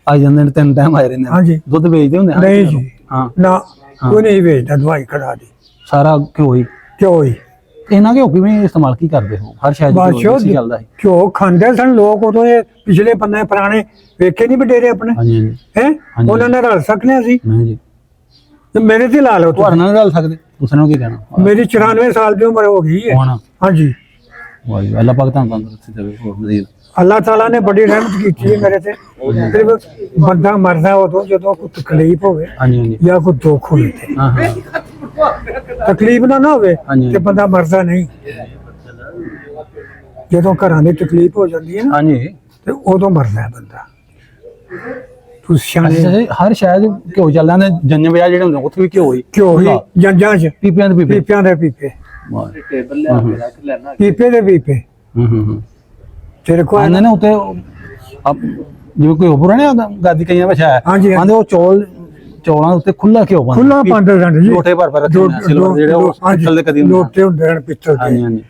ਆ ਜਾਂਦੇ ਨੇ, 3 ਟਾਈਮ ਆਏ ਰਹਿੰਦੇ ਨੇ, ਹਾਂਜੀ ਦੁੱਧ ਵੇਚਦੇ ਹੁੰਦੇ? ਨਹੀਂ ਜੀ, ਹਾਂ, ਨਾ ਕੋਈ ਨਹੀਂ ਵੇਚਦਾ, ਦਵਾਈ ਖੜਾ ਦੀ ਸਾਰਾ ਘਿਓ ਹੀ? ਘਿਓ ਹੀ। ਇਹਨਾਂ ਘਿਓ ਕਿਵੇਂ ਇਸਤੇਮਾਲ ਕੀ ਕਰਦੇ ਹੋ? ਹਰ ਸ਼ਾਇਦ ਬਾਦਸ਼ਾਹ ਚੱਲਦਾ ਹੈ। ਘਿਓ ਖਾਂਦੇ ਸਨ ਲੋਕ ਉਦੋਂ, ਇਹ ਪਿਛਲੇ ਪੰਨੇ ਪੁਰਾਣੇ ਵੇਖੇ ਨਹੀਂ ਬਡੇਰੇ ਆਪਣੇ ਹਾਂਜੀ ਹਾਂਜੀ ਹੈ, ਹਾਂਜੀ। ਉਹਨਾਂ ਨਾਲ ਰਲ ਸਕਨੇ ਅਸੀਂ। ਨਹੀਂ ਜੀ, ਤੇ ਮੇਰੇ ਤੇ ਲਾ ਲਓ ਤੁਹਾਡੇ ਤੁਸੀਂ। ਨਾਲ ਨਹੀਂ ਰਲ ਸਕਦੇ, ਦੂਸਰੇ ਨੂੰ ਕੀ ਕਹਿਣਾ? ਮੇਰੀ 94 ਸਾਲ ਦੀ ਉਮਰ ਹੋ ਗਈ ਹੈ। ਹੁਣ ਹਾਂਜੀ ਵਾਹ ਜੀ, ਅੱਲਾਹ ਪਾਕ ਤੁਹਾਨੂੰ ਤੰਦਰੁਸਤੀ ਦੇਵੇ, ਹੋਰ ਮਜ਼ੀਦ। ਅੱਲਾਹ ਤਾਲਾ ਨੇ ਬੜੀ ਰਹਿਮਤ ਕੀਤੀ ਹੈ ਮੇਰੇ ਤੇ। ਸਿਰਫ ਬੰਦਾ ਮਰਦਾ ਉਦੋਂ ਜਦੋਂ ਕੋਈ ਤਕਲੀਫ ਹੋਵੇ ਹਾਂਜੀ ਹਾਂਜੀ, ਜਾਂ ਕੋਈ ਦੁੱਖ ਹੋਵੇ, ਤੇ ਹਾਂ ਹਾਂ, ਤਕਲੀਫ ਨਾ ਹੋਵੇ ਹਾਂਜੀ। ਤੇ ਬੰਦਾ ਮਰਦਾ ਨਹੀਂ। ਜਦੋਂ ਘਰਾਂ ਦੀ ਤਕਲੀਫ ਹੋ ਜਾਂਦੀ ਹੈ ਨਾ, ਹਾਂਜੀ ਤੇ ਉਦੋਂ ਮਰਦਾ ਹੈ ਬੰਦਾ। ਤੂੰ ਸਿਆਣੇ ਅੱਛਾ ਜੀ, ਹਰ ਸ਼ਾਇਦ ਘਿਓ ਚੱਲਦਾ ਨੇ ਜੰਜ ਵਿਆਹ ਜਿਹੜੇ ਹੁੰਦੇ ਉੱਥੇ ਵੀ ਘਿਓ ਹੀ ਘਿਓ ਹੀ ਜੰਜਾਂ 'ਚ ਪੀਪਿਆਂ ਦੇ ਪੀਪੇ ਪੀਪਿਆਂ ਦੇ ਪੀਪੇ ਟੇਬਲ ਲਿਆ ਕੇ ਰੱਖ ਲੈਣਾ ਪੀਪੇ ਦੇ ਪੀਪੇ ਹੂੰ ਤੇਰੇ ਕੋਲ ਆਂਦੇ ਨੇ ਉੱਤੇ ਜਿਵੇਂ ਕੋਈ ਹੋਰ ਨੇ ਗਾਦੀ ਕਈਆਂ ਵਿੱਚ ਹੈ ਹਾਂਜੀ, ਆਂਦੇ ਉਹ ਚੌਲਾਂ ਉੱਤੇ ਖੁੱਲਾ ਘਿਓ ਪਾਉਂਦੇ ਖੁੱਲਾ ਪਾਉਂਦੇ ਸਨ ਜੀ ਲੋਟੇ ਭਰ ਭਰ ਰੱਖੇ ਹੁੰਦੇ ਆ, ਸਿਲਵਰ ਦੇ ਜਿਹੜੇ ਉਹ ਪਿੱਤਲ ਦੇ ਕਦੀ ਹੁੰਦੇ ਆ। ਲੋਟੇ ਹੁੰਦੇ ਹਨ ਪਿੱਤਲ ਹਾਂਜੀ ਦੇ ਹਾਂਜੀ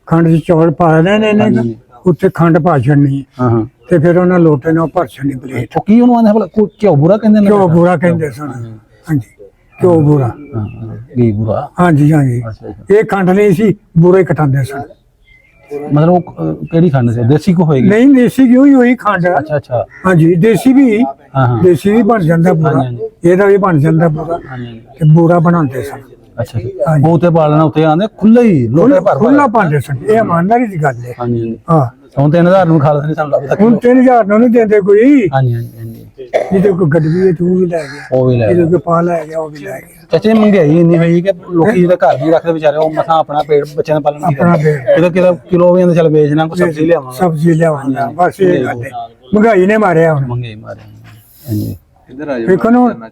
ਖੰਡ 'ਚ ਚੌਲ ਪਾ ਲੈਣੇ ਨੇ ਹਾਂਜੀ। ਉੱਤੇ ਖੰਡ ਪਾ ਛੱਡਣੀ ਹਾਂ ਹਾਂ ਤੇ ਫਿਰ ਉਹਨਾਂ ਲੋਟੇ ਨਾਲ ਭਰ ਛੱਡਣੀ ਪਲੇਟ ਉਹ ਕੀ ਉਹਨੂੰ ਆਂਦੇ ਭਲਾ ਕੋਈ ਘਿਓ ਬੁਰਾ ਕਹਿੰਦੇ ਨੇ ਘਿਓ ਬੂਰਾ ਕਹਿੰਦੇ ਸਨ ਹਾਂਜੀ ਘਿਓ ਬੂਰਾ ਹਾਂ ਘੀ ਬੁਰਾ ਹਾਂਜੀ ਹਾਂਜੀ ਅੱਛਾ ਅੱਛਾ ਇਹ ਖੰਡ ਨਹੀਂ ਸੀ ਬੂਰੇ ਕਟਾਉਂਦੇ ਸਨ ਮਤਲਬ ਉਹ ਕਿਹੜੀ ਖੰਡ ਸੀ ਦੇਸੀ ਕੋ ਹੋਏਗੀ ਨਹੀਂ ਦੇਸੀ ਘਿਓ ਹੀ ਹੋਈ ਖੰਡ ਅੱਛਾ ਅੱਛਾ ਹਾਂਜੀ ਦੇਸੀ ਵੀ ਹਾਂ ਹਾਂ ਦੇਸੀ ਵੀ ਬਣ ਜਾਂਦਾ ਬੂਰਾ ਹਾਂਜੀ, ਇਹਦਾ ਵੀ ਬਣ ਜਾਂਦਾ ਬੂਰਾ ਹਾਂਜੀ ਤੇ ਬੂਰਾ ਬਣਾਉਂਦੇ ਸਨ ਅੱਛਾ ਉਹ ਤੇ ਪਾਲਣਾ ਉੱਤੇ ਆਂਦੇ ਖੁੱਲਾ ਹੀ ਲੋਟੇ ਭਰ ਭਰ ਖੁੱਲਾ ਪਾਉਂਦੇ ਸਨ ਇਹ ਇਮਾਨਦਾਰੀ ਦੀ ਗੱਲ ਹੈ ਹਾਂਜੀ ਹਾਂਜੀ ਹਾਂ ਹੁਣ 3000 ਨੂੰ ਖਾ ਲੈਂਦੇ ਸਾਨੂੰ ਲੱਗਦਾ ਹੁਣ 3000 ਨੂੰ ਨਹੀਂ ਦਿੰਦੇ ਕੋਈ ਹਾਂਜੀ ਹਾਂਜੀ ਹਾਂਜੀ ਜਿਹਦੇ ਕੋਈ ਗੱਡੀ ਹੈ ਤੂੰ ਵੀ ਲੈ ਗਿਆ ਉਹ ਵੀ ਲੈ ਜਿਹਦੇ ਕੋਈ ਪਾ ਲੈ ਗਿਆ ਉਹ ਵੀ ਲੈ ਗਿਆ ਚਾਚੇ ਮਹਿੰਗਾਈ ਇੰਨੀ ਹੋਈ ਕਿ ਲੋਕੀ ਜਿਹੜਾ ਘਰ ਨਹੀਂ ਰੱਖਦੇ ਵਿਚਾਰੇ ਉਹ ਮਸਾਂ ਆਪਣਾ ਪੇਟ ਬੱਚਿਆਂ ਦਾ ਪਾਲਣ ਆਪਣਾ ਕਿਲੋ ਕਿਲੋ ਵੀ ਆਂਦੇ ਚੱਲ ਵੇਚਣਾ ਕੋਈ ਸਬਜ਼ੀ ਲਿਆਵਾਂਗਾ ਸਬਜ਼ੀ ਲਿਆਵਾਂਗਾ ਬਸ ਇਹ ਗੱਲ ਹੈ ਮਹਿੰਗਾਈ ਨੇ ਮਾਰਿਆ ਹੁਣ ਮਹਿੰਗਾਈ ਮਾਰੇ ਹਾਂਜੀ ਇੱਧਰ ਆ ਵੇਖੋ ਨਾ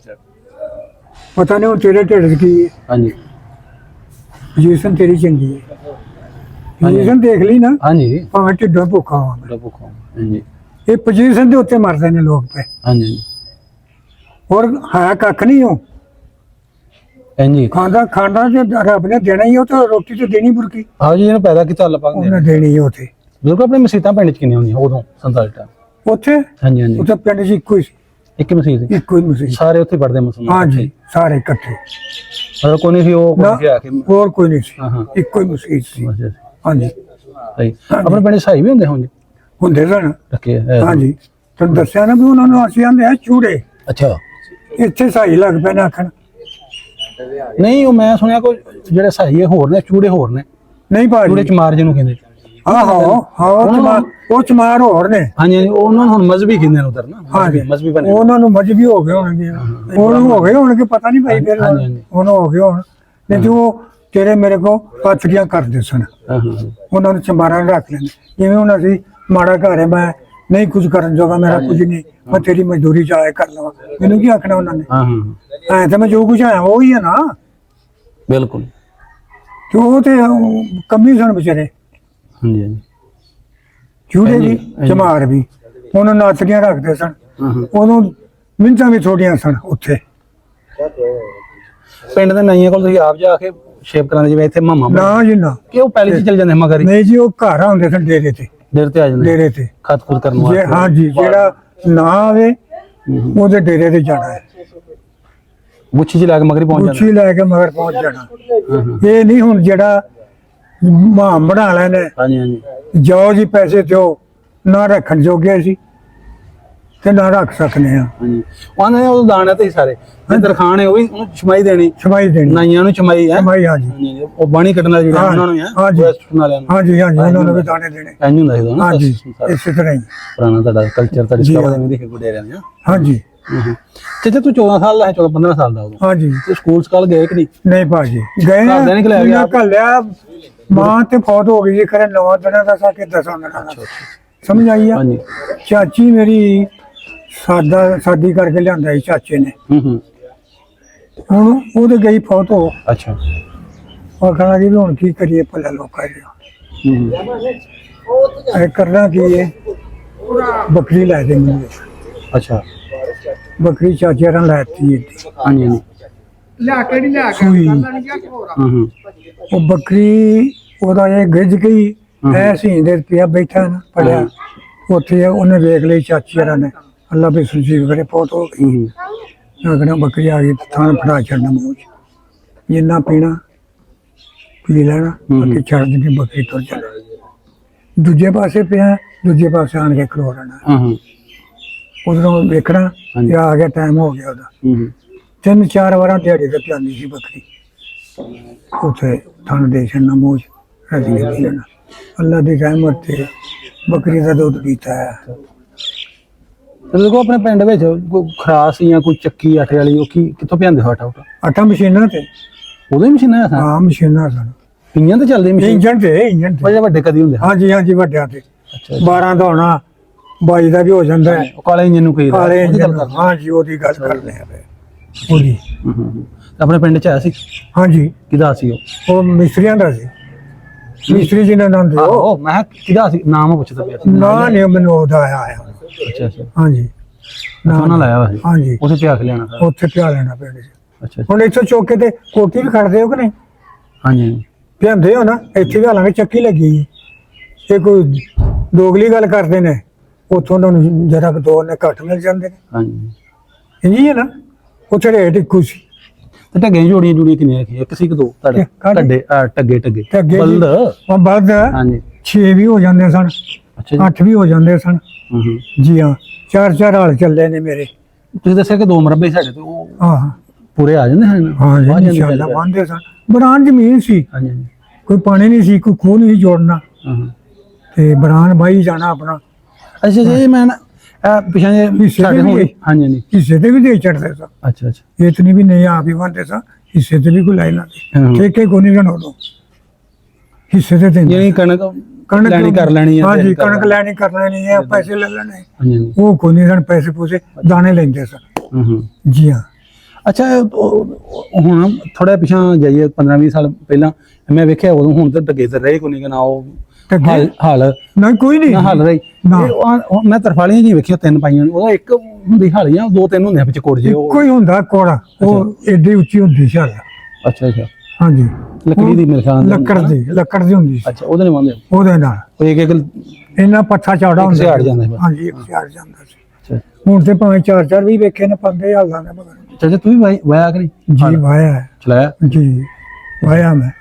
ਪਤਾ ਨਹੀਂ ਹੁਣ ਤੇਰੇ ਢਿੱਡ 'ਚ ਕੀ ਹੈ ਹਾਂਜੀ ਪੋਜੀਸ਼ਨ ਤੇਰੀ ਚੰਗੀ ਹੈ ਪੋਜੀਸ਼ਨ ਦੇਖ ਲਈ ਨਾ ਹਾਂਜੀ ਭਾਵੇਂ ਢਿੱਡੋਂ ਭੁੱਖਾ ਹੋਵਾਂ ਬੜਾ ਭੁੱਖਾ ਹਾਂਜੀ ਇਹ ਪੋਜੀਸ਼ਨ ਦੇ ਉੱਤੇ ਮਰਦੇ ਨੇ ਲੋਕ ਪਏ ਹਾਂਜੀ ਹੋਰ ਹੈ ਕੱਖ ਨਹੀਂ ਉਹ ਹਾਂਜੀ ਖਾਂਦਾ ਖਾਂਦਾ ਜੇ ਰੱਬ ਨੇ ਦੇਣਾ ਹੀ ਉਹ ਤਾਂ ਰੋਟੀ ਤੇ ਦੇਣੀ ਬੁਰਕੀ ਹਾਂਜੀ ਇਹਨੂੰ ਪੈਦਾ ਕੀਤਾ ਅੱਲਾਹ ਪਾਕ ਨੇ ਉਹਨੇ ਦੇਣੀ ਹੀ ਉੱਥੇ ਬਿਲਕੁਲ ਆਪਣੇ ਮਸੀਤਾਂ ਪਿੰਡ ਚ ਕਿੰਨੀਆਂ ਹੁੰਦੀਆਂ ਉਦੋਂ 47 ਟਾਈਮ ਉੱਥੇ ਹਾਂਜੀ ਹਾਂਜੀ ਉੱਥੇ ਪਿੰਡ 'ਚ ਇੱਕੋ ਹੀ ਸੀ, ਇੱਕ ਮਸੀਤ ਇੱਕੋ ਹੀ ਮਸੀਹ ਸਾਰੇ ਉੱਥੇ ਪੜਦੇ ਮੁਸਲਮਾਨ ਹਾਂਜੀ ਸਾਰੇ ਇਕੱਠੇ ਮਤਲਬ ਕੋਈ ਨਹੀਂ ਸੀ ਉਹ ਨਾ, ਕੋਈ ਕਿ ਆ ਕੇ ਹੋਰ ਕੋਈ ਨਹੀਂ ਸੀ ਹਾਂ ਹਾਂ ਇੱਕੋ ਹੀ ਮਸੀਹ ਸੀ ਅੱਛਾ, ਹਾਂਜੀ ਸਹੀ ਆਪਣੇ ਪਿੰਡ ਸਹਾਈ ਵੀ ਹੁੰਦੇ ਹੁਣ ਜੀ ਹੁੰਦੇ ਸਨ ਰੱਖੇ ਹੈ। ਹਾਂਜੀ ਤੁਹਾਨੂੰ ਦੱਸਿਆ ਨਾ ਵੀ ਉਹਨਾਂ ਨੂੰ ਅਸੀਂ ਆਂਦੇ ਆ ਚੂੜੇ ਅੱਛਾ ਇੱਥੇ ਸਹੀ ਲੱਗ ਪਏ ਨੇ ਆਖਣ ਨਹੀਂ ਉਹ ਮੈਂ ਸੁਣਿਆ ਕੋਈ ਜਿਹੜੇ ਸਹਾਈ ਹੋਰ ਨੇ ਚੂੜੇ ਹੋਰ ਨੇ ਨਹੀਂ ਚੂੜੇ ਭਾਜੀ ਚਮਾਰ ਜਿਹਨੂੰ ਕਹਿੰਦੇ ਆਹੋ ਹਾਂ ਉਹ ਚਮਾਰ ਹੋਰ ਨੇ ਹਾਂਜੀ ਹਾਂਜੀ ਉਹਨਾਂ ਨੂੰ ਹੁਣ ਮਜ਼ਬੀ ਕਹਿੰਦੇ ਨੇ ਉਧਰ ਨਾ ਹਾਂਜੀ ਮਜ਼ਬੀ ਬਣੇ ਉਹਨਾਂ ਨੂੰ ਮਜਬੀ ਹੋ ਗਏ ਹੋਣਗੇ ਉਹਨੂੰ ਹੋ ਗਏ ਹੋਣਗੇ ਪਤਾ ਨਹੀਂ ਭਾਈ ਫਿਰ ਹਾਂਜੀ, ਹਾਂਜੀ। ਉਹਨੂੰ ਹੋ ਗਏ ਹੋਣ ਨਹੀਂ ਤੇ ਉਹ ਤੇਰੇ ਮੇਰੇ ਕੋ ਪਾਥੜੀਆਂ ਕਰਦੇ ਸਨ ਹਾਂ ਹਾਂ ਉਹਨਾਂ ਨੂੰ ਚਮਾਰਾਂ ਨੂੰ ਰੱਖ ਲੈਂਦੇ ਜਿਵੇਂ ਹੁਣ ਅਸੀਂ ਮਾੜਾ ਘਰ ਹੈ ਮੈਂ ਨਹੀਂ ਕੁਝ ਕਰਨ ਜੋਗਾ ਮੇਰਾ ਕੁਝ ਨਹੀਂ ਮੈਂ ਤੇਰੀ ਮਜ਼ਦੂਰੀ ਜਾਏ ਕਰ ਲਵਾਂ ਮੈਨੂੰ ਕੀ ਆਖਣਾ ਉਹਨਾਂ ਨੇ ਹਾਂ ਹਾਂ ਐ ਤਾਂ ਮੈਂ ਜੋ ਕੁਝ ਆਇਆ ਉਹ ਹੀ ਹੈ ਨਾ ਬਿਲਕੁਲ ਤੇ ਉਹ ਤੇ ਕੰਮੀ ਸਨ ਵਿਚਾਰੇ ਹਾਂਜੀ ਹਾਂਜੀ ਚੂੜੇ ਵੀ ਹਾਂਜੀ। ਚਮਾਰ ਵੀ ਉਹਨਾਂ ਨਾਚੜੀਆਂ ਰੱਖਦੇ ਸਨ ਹਾਂ ਹਾਂ ਉਦੋਂ ਮਿੰਟਾਂ ਵੀ ਥੋੜੀਆਂ ਸਨ ਉੱਥੇ ਪਿੰਡ ਦੇ ਨਾਈਆਂ ਕੋਲ ਤੁਸੀਂ ਆਪ ਜਾ ਕੇ ਸ਼ੇਪ ਕਰਾਉਂਦੇ ਜਿਵੇਂ ਇੱਥੇ ਮਾਮਾ ਨਾ ਜੀ ਨਾ ਕਿ ਉਹ ਪਹਿਲੇ ਚ ਚਲ ਜਾਂਦੇ ਮਗਰ ਹੀ ਨਹੀਂ ਜੀ ਉਹ ਘਰ ਆਉਂਦੇ ਸਨ ਡੇਰੇ ਤੇ ਦੇਰ ਤੇ ਆ ਜਾਂਦੇ ਡੇਰੇ ਤੇ ਖਤ ਖੁਦ ਕਰਨ ਜੇ ਵਾਸਤੇ ਹਾਂ ਜੀ ਜਿਹੜਾ ਨਾ ਆਵੇ ਉਹਦੇ ਡੇਰੇ ਤੇ ਜਾਣਾ ਹੈ ਮੁੱਛੀ ਚ ਲਾ ਕੇ ਮਗਰ ਹੀ ਪਹੁੰਚ ਜਾਂਦੇ ਉੱਚੀ ਲੈ ਕੇ ਮਗਰ ਪਹੁੰਚ ਜਾਣਾ ਹਾਂ ਹਾਂ ਇਹ ਨਹੀਂ ਹੁਣ ਜਿਹੜਾ ਮਾਮ ਬਣਾ ਲੈਣੇ ਹਾਂਜੀ ਹਾਂਜੀ ਜਾਓ ਜੀ ਪੈਸੇ ਦਿਓ ਨਾ ਰੱਖਣ ਜੋਗੇ ਸੀ ਤੇ ਨਾ ਰੱਖ ਸਕਨੇ ਆ ਹਾਂਜੀ ਉਹਨਾਂ ਨੇ ਉਹ ਦਾਣੇ ਤੇ ਹੀ ਸਾਰੇ ਜੇ ਦਰਖਾਨ ਹੈ ਉਹ ਵੀ ਉਹਨੂੰ ਛਮਾਈ ਦੇਣੀ ਛਮਾਈ ਦੇਣੀ ਨਾਈਆਂ ਨੂੰ ਛਮਾਈ ਹੈ ਛਮਾਈ ਹਾਂਜੀ ਹਾਂਜੀ, ਉਹ ਬਾਣੀ ਕੱਢਣ ਵਾਲੇ ਜਿਹੜੇ ਹਾਂ, ਉਹਨਾਂ ਨੂੰ ਹੈ ਹਾਂਜੀ। ਵੈਸਟਰਨ ਵਾਲਿਆਂ ਨੂੰ ਹਾਂਜੀ ਹਾਂਜੀ ਉਹਨਾਂ ਨੂੰ ਵੀ ਦਾਣੇ ਦੇਣੇ ਇੰਜ ਹੁੰਦਾ ਸੀ ਉਦੋਂ ਨਾ ਹਾਂਜੀ ਸਾਰਾ ਇਸੇ ਤਰ੍ਹਾਂ ਹੀ ਪੁਰਾਣਾ ਤੁਹਾਡਾ ਕਲਚਰ ਤੁਹਾਡੀ ਜੀ, ਸਟਾਈਲ ਦੇ ਦੇਖੇ ਗੁਡੇਰਿਆਂ ਨੇ ਹਾਂਜੀ ਤੇ ਤੂੰ 14 ਸਾਲ ਦਾ ਹੈ 14 15 ਸਾਲ ਦਾ ਉਦੋਂ ਹਾਂਜੀ ਤੇ ਸਕੂਲ ਸਕਾਲ ਗਏ ਕਿ ਨਹੀਂ ਨਹੀਂ ਭਾਜੀ ਗਏ ਘਰਦਿਆਂ ਨੇ ਘੱਲਿਆ ਗਿਆ? ਘੱਲਿਆ ਮਾਂ ਤੇ ਫੌਤ ਹੋ ਗਈ ਜੀ ਖਰੇ 9 ਦਿਨਾਂ ਦਾ ਸਾ ਕੇ 10 ਦਿਨਾਂ ਦਾ ਸਮਝ ਆਈ ਆ ਹਾਂਜੀ ਚਾਚੀ ਮੇਰੀ ਸਾਦੀ ਕਰਕੇ ਲਿਆਂਦਾ ਸੀ ਚਾਚੇ ਨੇ ਹੂੰ ਹੁਣ ਉਹਦੇ ਗਈ ਫੌਤ ਹੋ ਅੱਛਾ ਉਹ ਕਹਿੰਦਾ ਜੀ ਵੀ ਹੁਣ ਕੀ ਕਰੀਏ ਭਲਾ ਲੋਕਾਂ ਦੇ ਹੂੰ ਇਹ ਕਰਨਾ ਕੀ ਹੈ ਬੱਕਰੀ ਲੈ ਦੇ ਮੈਨੂੰ ਅੱਛਾ ਬੱਕਰੀ ਚਾਚੇ ਰਾਂ ਲੈਤੀ ਹਾਂਜੀ ਹਾਂਜੀ ਸੂਈ ਹੂੰ ਉਹ ਬੱਕਰੀ ਉਹਦਾ ਇਹ ਗਿੱਜ ਗਈ ਐਸੀ ਦੇ ਪਿਆ ਬੈਠਾ ਨਾ ਪੜਿਆ ਉੱਥੇ ਉਹਨੇ ਵੇਖ ਲਈ ਚਾਚੀ ਰਾਂ ਨੇ ਅੱਲਾ ਵੀ ਸੁਜੀ ਕਰੇ ਫੌਤ ਹੋ ਗਈ ਹੂੰ ਅਗਰ ਬੱਕਰੀ ਆ ਗਈ ਤਾਂ ਥਾਂ ਫੜਾ ਛੱਡਣਾ ਮੂੰਹ 'ਚ ਜਿੰਨਾ ਪੀਣਾ ਪੀ ਲੈਣਾ ਬਾਕੀ ਛੱਡ ਦਿੱਤੀ ਬੱਕਰੀ ਤੁਰ ਜਾਣਾ ਦੂਜੇ ਪਾਸੇ ਪਿਆ ਦੂਜੇ ਪਾਸੇ ਆਣ ਕੇ ਖਲੋ ਰਹਿਣਾ ਹੂੰ ਉਧਰੋਂ ਵੇਖਣਾ ਕਿ ਆ ਗਿਆ ਟਾਈਮ ਹੋ ਗਿਆ ਉਹਦਾ ਹੂੰ 3-4 ਵਾਰਾਂ ਦਿਹਾੜੀ ਤੇ ਪਿਆਂਦੀ ਸੀ ਬੱਕਰੀ ਉੱਥੇ ਥਾਂ ਦੇ ਛੱਡਣਾ ਮੂੰਹ 'ਚ ਰਦੀ ਪੀ ਲੈਣਾ ਅੱਲਾ ਦੀ ਰਹਿਮਤ ਤੇ ਬੱਕਰੀ ਦਾ ਦੁੱਧ ਪੀਤਾ ਹੈ ਤੇ ਦੇਖੋ ਆਪਣੇ ਪਿੰਡ ਵਿੱਚ ਕੋਈ ਖਰਾਸ ਜਾਂ ਕੋਈ ਚੱਕੀ ਆਟੇ ਵਾਲੀ ਉਹ ਕੀ ਕਿੱਥੋਂ ਪਿਆਂਦੇ ਹੋ ਆਟਾ ਉਟਾ ਆਟਾ ਮਸ਼ੀਨਾਂ ਤੇ ਉਹਦੇ ਮਸ਼ੀਨਾਂ ਆ ਹਾਂ ਮਸ਼ੀਨਾਂ ਸਨ ਪਈਆਂ ਤੇ ਚੱਲਦੀ ਮਸ਼ੀਨ ਇੰਜਣ ਤੇ ਬੜੇ ਵੱਡੇ ਕਦੀ ਹੁੰਦੇ ਹਾਂਜੀ ਹਾਂਜੀ ਵੱਡਿਆਂ ਤੇ ਅੱਛਾ 12 ਦਾ ਹੋਣਾ ਬਾਈ ਦਾ ਵੀ ਹੋ ਜਾਂਦਾ ਹੈ ਉਹ ਕਾਲੇ ਇੰਜਨ ਨੂੰ ਕਹੀ ਕਾਲੇ ਉਹਦੀ ਗੱਲ ਇੰਜਣ ਕਰਦੇ ਹਾਂਜੀ ਉਹਦੀ ਗੱਲ ਕਰਦੇ ਆ ਫਿਰ ਉਹਦੀ ਤੇ ਆਪਣੇ ਪਿੰਡ ਚ ਆਇਆ ਸੀ ਹਾਂਜੀ ਕਿਹਦਾ ਸੀ ਉਹ ਮਿਸਤਰੀਆਂ ਦਾ ਸੀ ਮਿਸਤਰੀ ਜੀ ਨੇ ਨਾਮ ਦਿਓ ਉਹ ਮੈਂ ਕਿਹਾ ਕਿਹਦਾ ਸੀ ਨਾਮ ਪੁੱਛਦਾ ਪਿਆ ਸੀ ਨਾ ਨਹੀਂ ਮੈਨੂੰ ਉਹਦਾ ਆਇਆ ਅੱਛਾ ਅੱਛਾ ਹਾਂਜੀ ਉਹਨਾਂ ਲਾਇਆ ਵਾ ਸੀ ਹਾਂਜੀ ਉਸੇ ਪਿਆ ਕੇ ਲੈਣਾ ਸਾਰਾ ਉੱਥੇ ਪਿਆ ਲੈਣਾ ਪਿੰਡ 'ਚ ਅੱਛਾ ਹੁਣ ਇੱਥੋਂ ਚੌਕੇ ਤੇ ਕੋਠੀ ਵੀ ਖੜਦੇ ਹੋ ਕਿ ਨਹੀਂ ਹਾਂਜੀ ਪਿਆਂਦੇ ਹੋ ਨਾ ਇੱਥੇ ਵੀ ਹਾਲਾਂਕਿ ਚੱਕੀ ਲੱਗੀ ਇਹ ਕੋਈ ਦੋਗਲੀ ਗੱਲ ਕਰਦੇ ਨੇ ਉੱਥੋਂ ਉਹਨਾਂ ਨੂੰ ਜਰਾ ਕੁ ਦੋ ਨੇ ਘੱਟ ਮਿਲ ਜਾਂਦੇ ਨੇ ਹਾਂਜੀ ਇੰਜੀ ਹੈ ਨਾ ਉੱਥੇ ਰੇਟ ਇੱਕੋ ਸੀ ਤੇ ਢੱਗੇ ਜੋੜੀਆਂ ਕਿੰਨੀਆਂ ਰੱਖੀਆਂ ਇੱਕ ਸੀ ਕਿ ਦੋ ਤੁਹਾਡੇ ਕਾਹਦੇ? ਢੱਗੇ ਤੇ ਅੱਗੇ ਜੀ, ਬਲਦ ਉਹ ਬਲਦ ਹਾਂਜੀ 6 ਵੀ ਹੋ ਜਾਂਦੇ ਸਨ ਅੱਛਾ ਜੀ 8 ਵੀ ਹੋ ਜਾਂਦੇ ਸਨ ਹੂੰ ਹੂੰ ਜੀ ਹਾਂ 4 ਹਾਲ ਚੱਲਦੇ ਨੇ ਮੇਰੇ ਤੁਸੀਂ ਦੱਸਿਆ ਕਿ 2 ਮਰਬੇ ਸਾਡੇ ਤੇ ਉਹ ਹਾਂ ਪੂਰੇ ਆ ਜਾਂਦੇ ਹਨ ਹਾਂ ਜੀ ਬਾਹਰ ਜਾਂਦੇ ਇਨਸ਼ਾਅੱਲਾ ਚੱਲ ਬੰਦੇ ਸਨ ਬਰਾਨ ਜ਼ਮੀਨ ਸੀ ਹਾਂਜੀ ਹਾਂਜੀ ਕੋਈ ਪਾਣੀ ਨਹੀਂ ਸੀ ਕੋਈ ਖੂਹ ਨਹੀਂ ਸੀ ਜੋੜਨਾ ਹਾਂ ਹਾਂ ਤੇ ਬਰਾਨ ਬਾਈ ਜਾਣਾ ਆਪਣਾ ਅੱਛਾ ਜੀ ਮੈਂ ਨਾ ਪਿਛਾਂ ਜੇ ਹਿੱਸੇ ਸਾਡੇ ਦੇ ਵੀ ਹੁਣ ਗਏ। ਹਾਂਜੀ ਹਾਂਜੀ ਹਿੱਸੇ ਤੇ ਵੀ ਦੇ ਚੜਦੇ ਸਨ ਅੱਛਾ ਅੱਛਾ ਇਤਨੀ ਵੀ ਨਹੀਂ ਆਪ ਹੀ ਬੰਦੇ ਸਨ ਹਿੱਸੇ ਤੇ ਵੀ ਕੋਈ ਲਾਈ ਨਾ ਹਾਂ। ਠੇਕੇ ਕੋਈ ਨਹੀਂ ਸਨ ਉਦੋਂ ਹਿੱਸੇ ਤੇ ਦਿੰਦੇ ਜਿਹੜੀ ਕਣਕ ਕਣਕ ਲੈਣੀ ਕਰ ਲੈਣੀ ਹੈ ਹਾਂਜੀ ਕਣਕ ਲੈਣੀ ਕਰ ਲੈਣੀ ਹੈ ਪੈਸੇ ਲੈ ਲੈਣੇ ਹਾਂਜੀ ਹਾਂਜੀ ਉਹ ਕੋਈ ਨਹੀਂ ਸਨ ਪੈਸੇ ਪੂਸੇ ਦਾਣੇ ਲੈਂਦੇ ਸਨ ਹੂੰ ਹੂੰ ਜੀ ਹਾਂ ਅੱਛਾ ਹੁਣ ਥੋੜਾ ਪਿਛਾਂ ਜਾਈਏ 15-20 ਸਾਲ ਪਹਿਲਾਂ ਮੈਂ ਵੇਖਿਆ ਉਦੋਂ ਹੁਣ ਤਾਂ ਢੱਗੇ ਤੇ ਰਹੇ ਕੋਈ ਨਹੀਂ ਕਿ ਨਾ ਉਹ ਢੱਗੇ? ਹਲ ਨਹੀਂ ਕੋਈ ਨਹੀਂ ਨਾ ਹਲ ਰਹੀ ਨਾ। ਮੈਂ ਤਰਫਾਲੀਆਂ ਜੀ ਵੇਖਿਆ 3 ਪਾਈਆਂ ਉਹਦਾ ਇੱਕ ਹੁੰਦੀ ਹਾਲੀਆਂ 2-3 ਹੁੰਦੇ ਆ ਵਿੱਚ ਕੋੜ ਜੇ ਉਹ ਕੋਈ ਹੁੰਦਾ ਕੋੜਾ ਉਹ ਏਡੀ ਉੱਚੀ ਹੁੰਦੀ ਸੀ ਹਾਲ ਅੱਛਾ ਅੱਛਾ ਹਾਂਜੀ ਲੱਕੜੀ ਦੀ ਮੇਰੇ ਖਿਆਲ ਨਾਲ ਲੱਕੜ ਦੀ ਹੁੰਦੀ ਸੀ ਅੱਛਾ ਉਹਦੇ ਨੇ ਬੰਦੇ ਉਹਦੇ ਨਾਲ ਉਹ ਇੱਕ ਇੰਨਾ ਪੱਥਾ ਚੌੜਾ ਹੁੰਦਾ ਸਿਆੜ ਜਾਂਦਾ ਸੀ। ਹਾਂਜੀ ਇੱਕ ਸਿਆੜ ਜਾਂਦਾ ਸੀ ਅੱਛਾ ਹੁਣ ਤੇ ਭਾਵੇਂ 4 ਵੀ ਵੇਖੇ ਨੇ ਪੰਦੇ ਹਾਲਾਂ ਨੇ ਮਗਰ ਚਾਚਾ ਤੂੰ ਵੀ ਵਾਇਆ ਕਿ ਨਹੀਂ ਜੀ ਵਾਇਆ ਹੈ, ਚਲਾਇਆ ਜੀ ਵਾਇਆ ਮੈਂ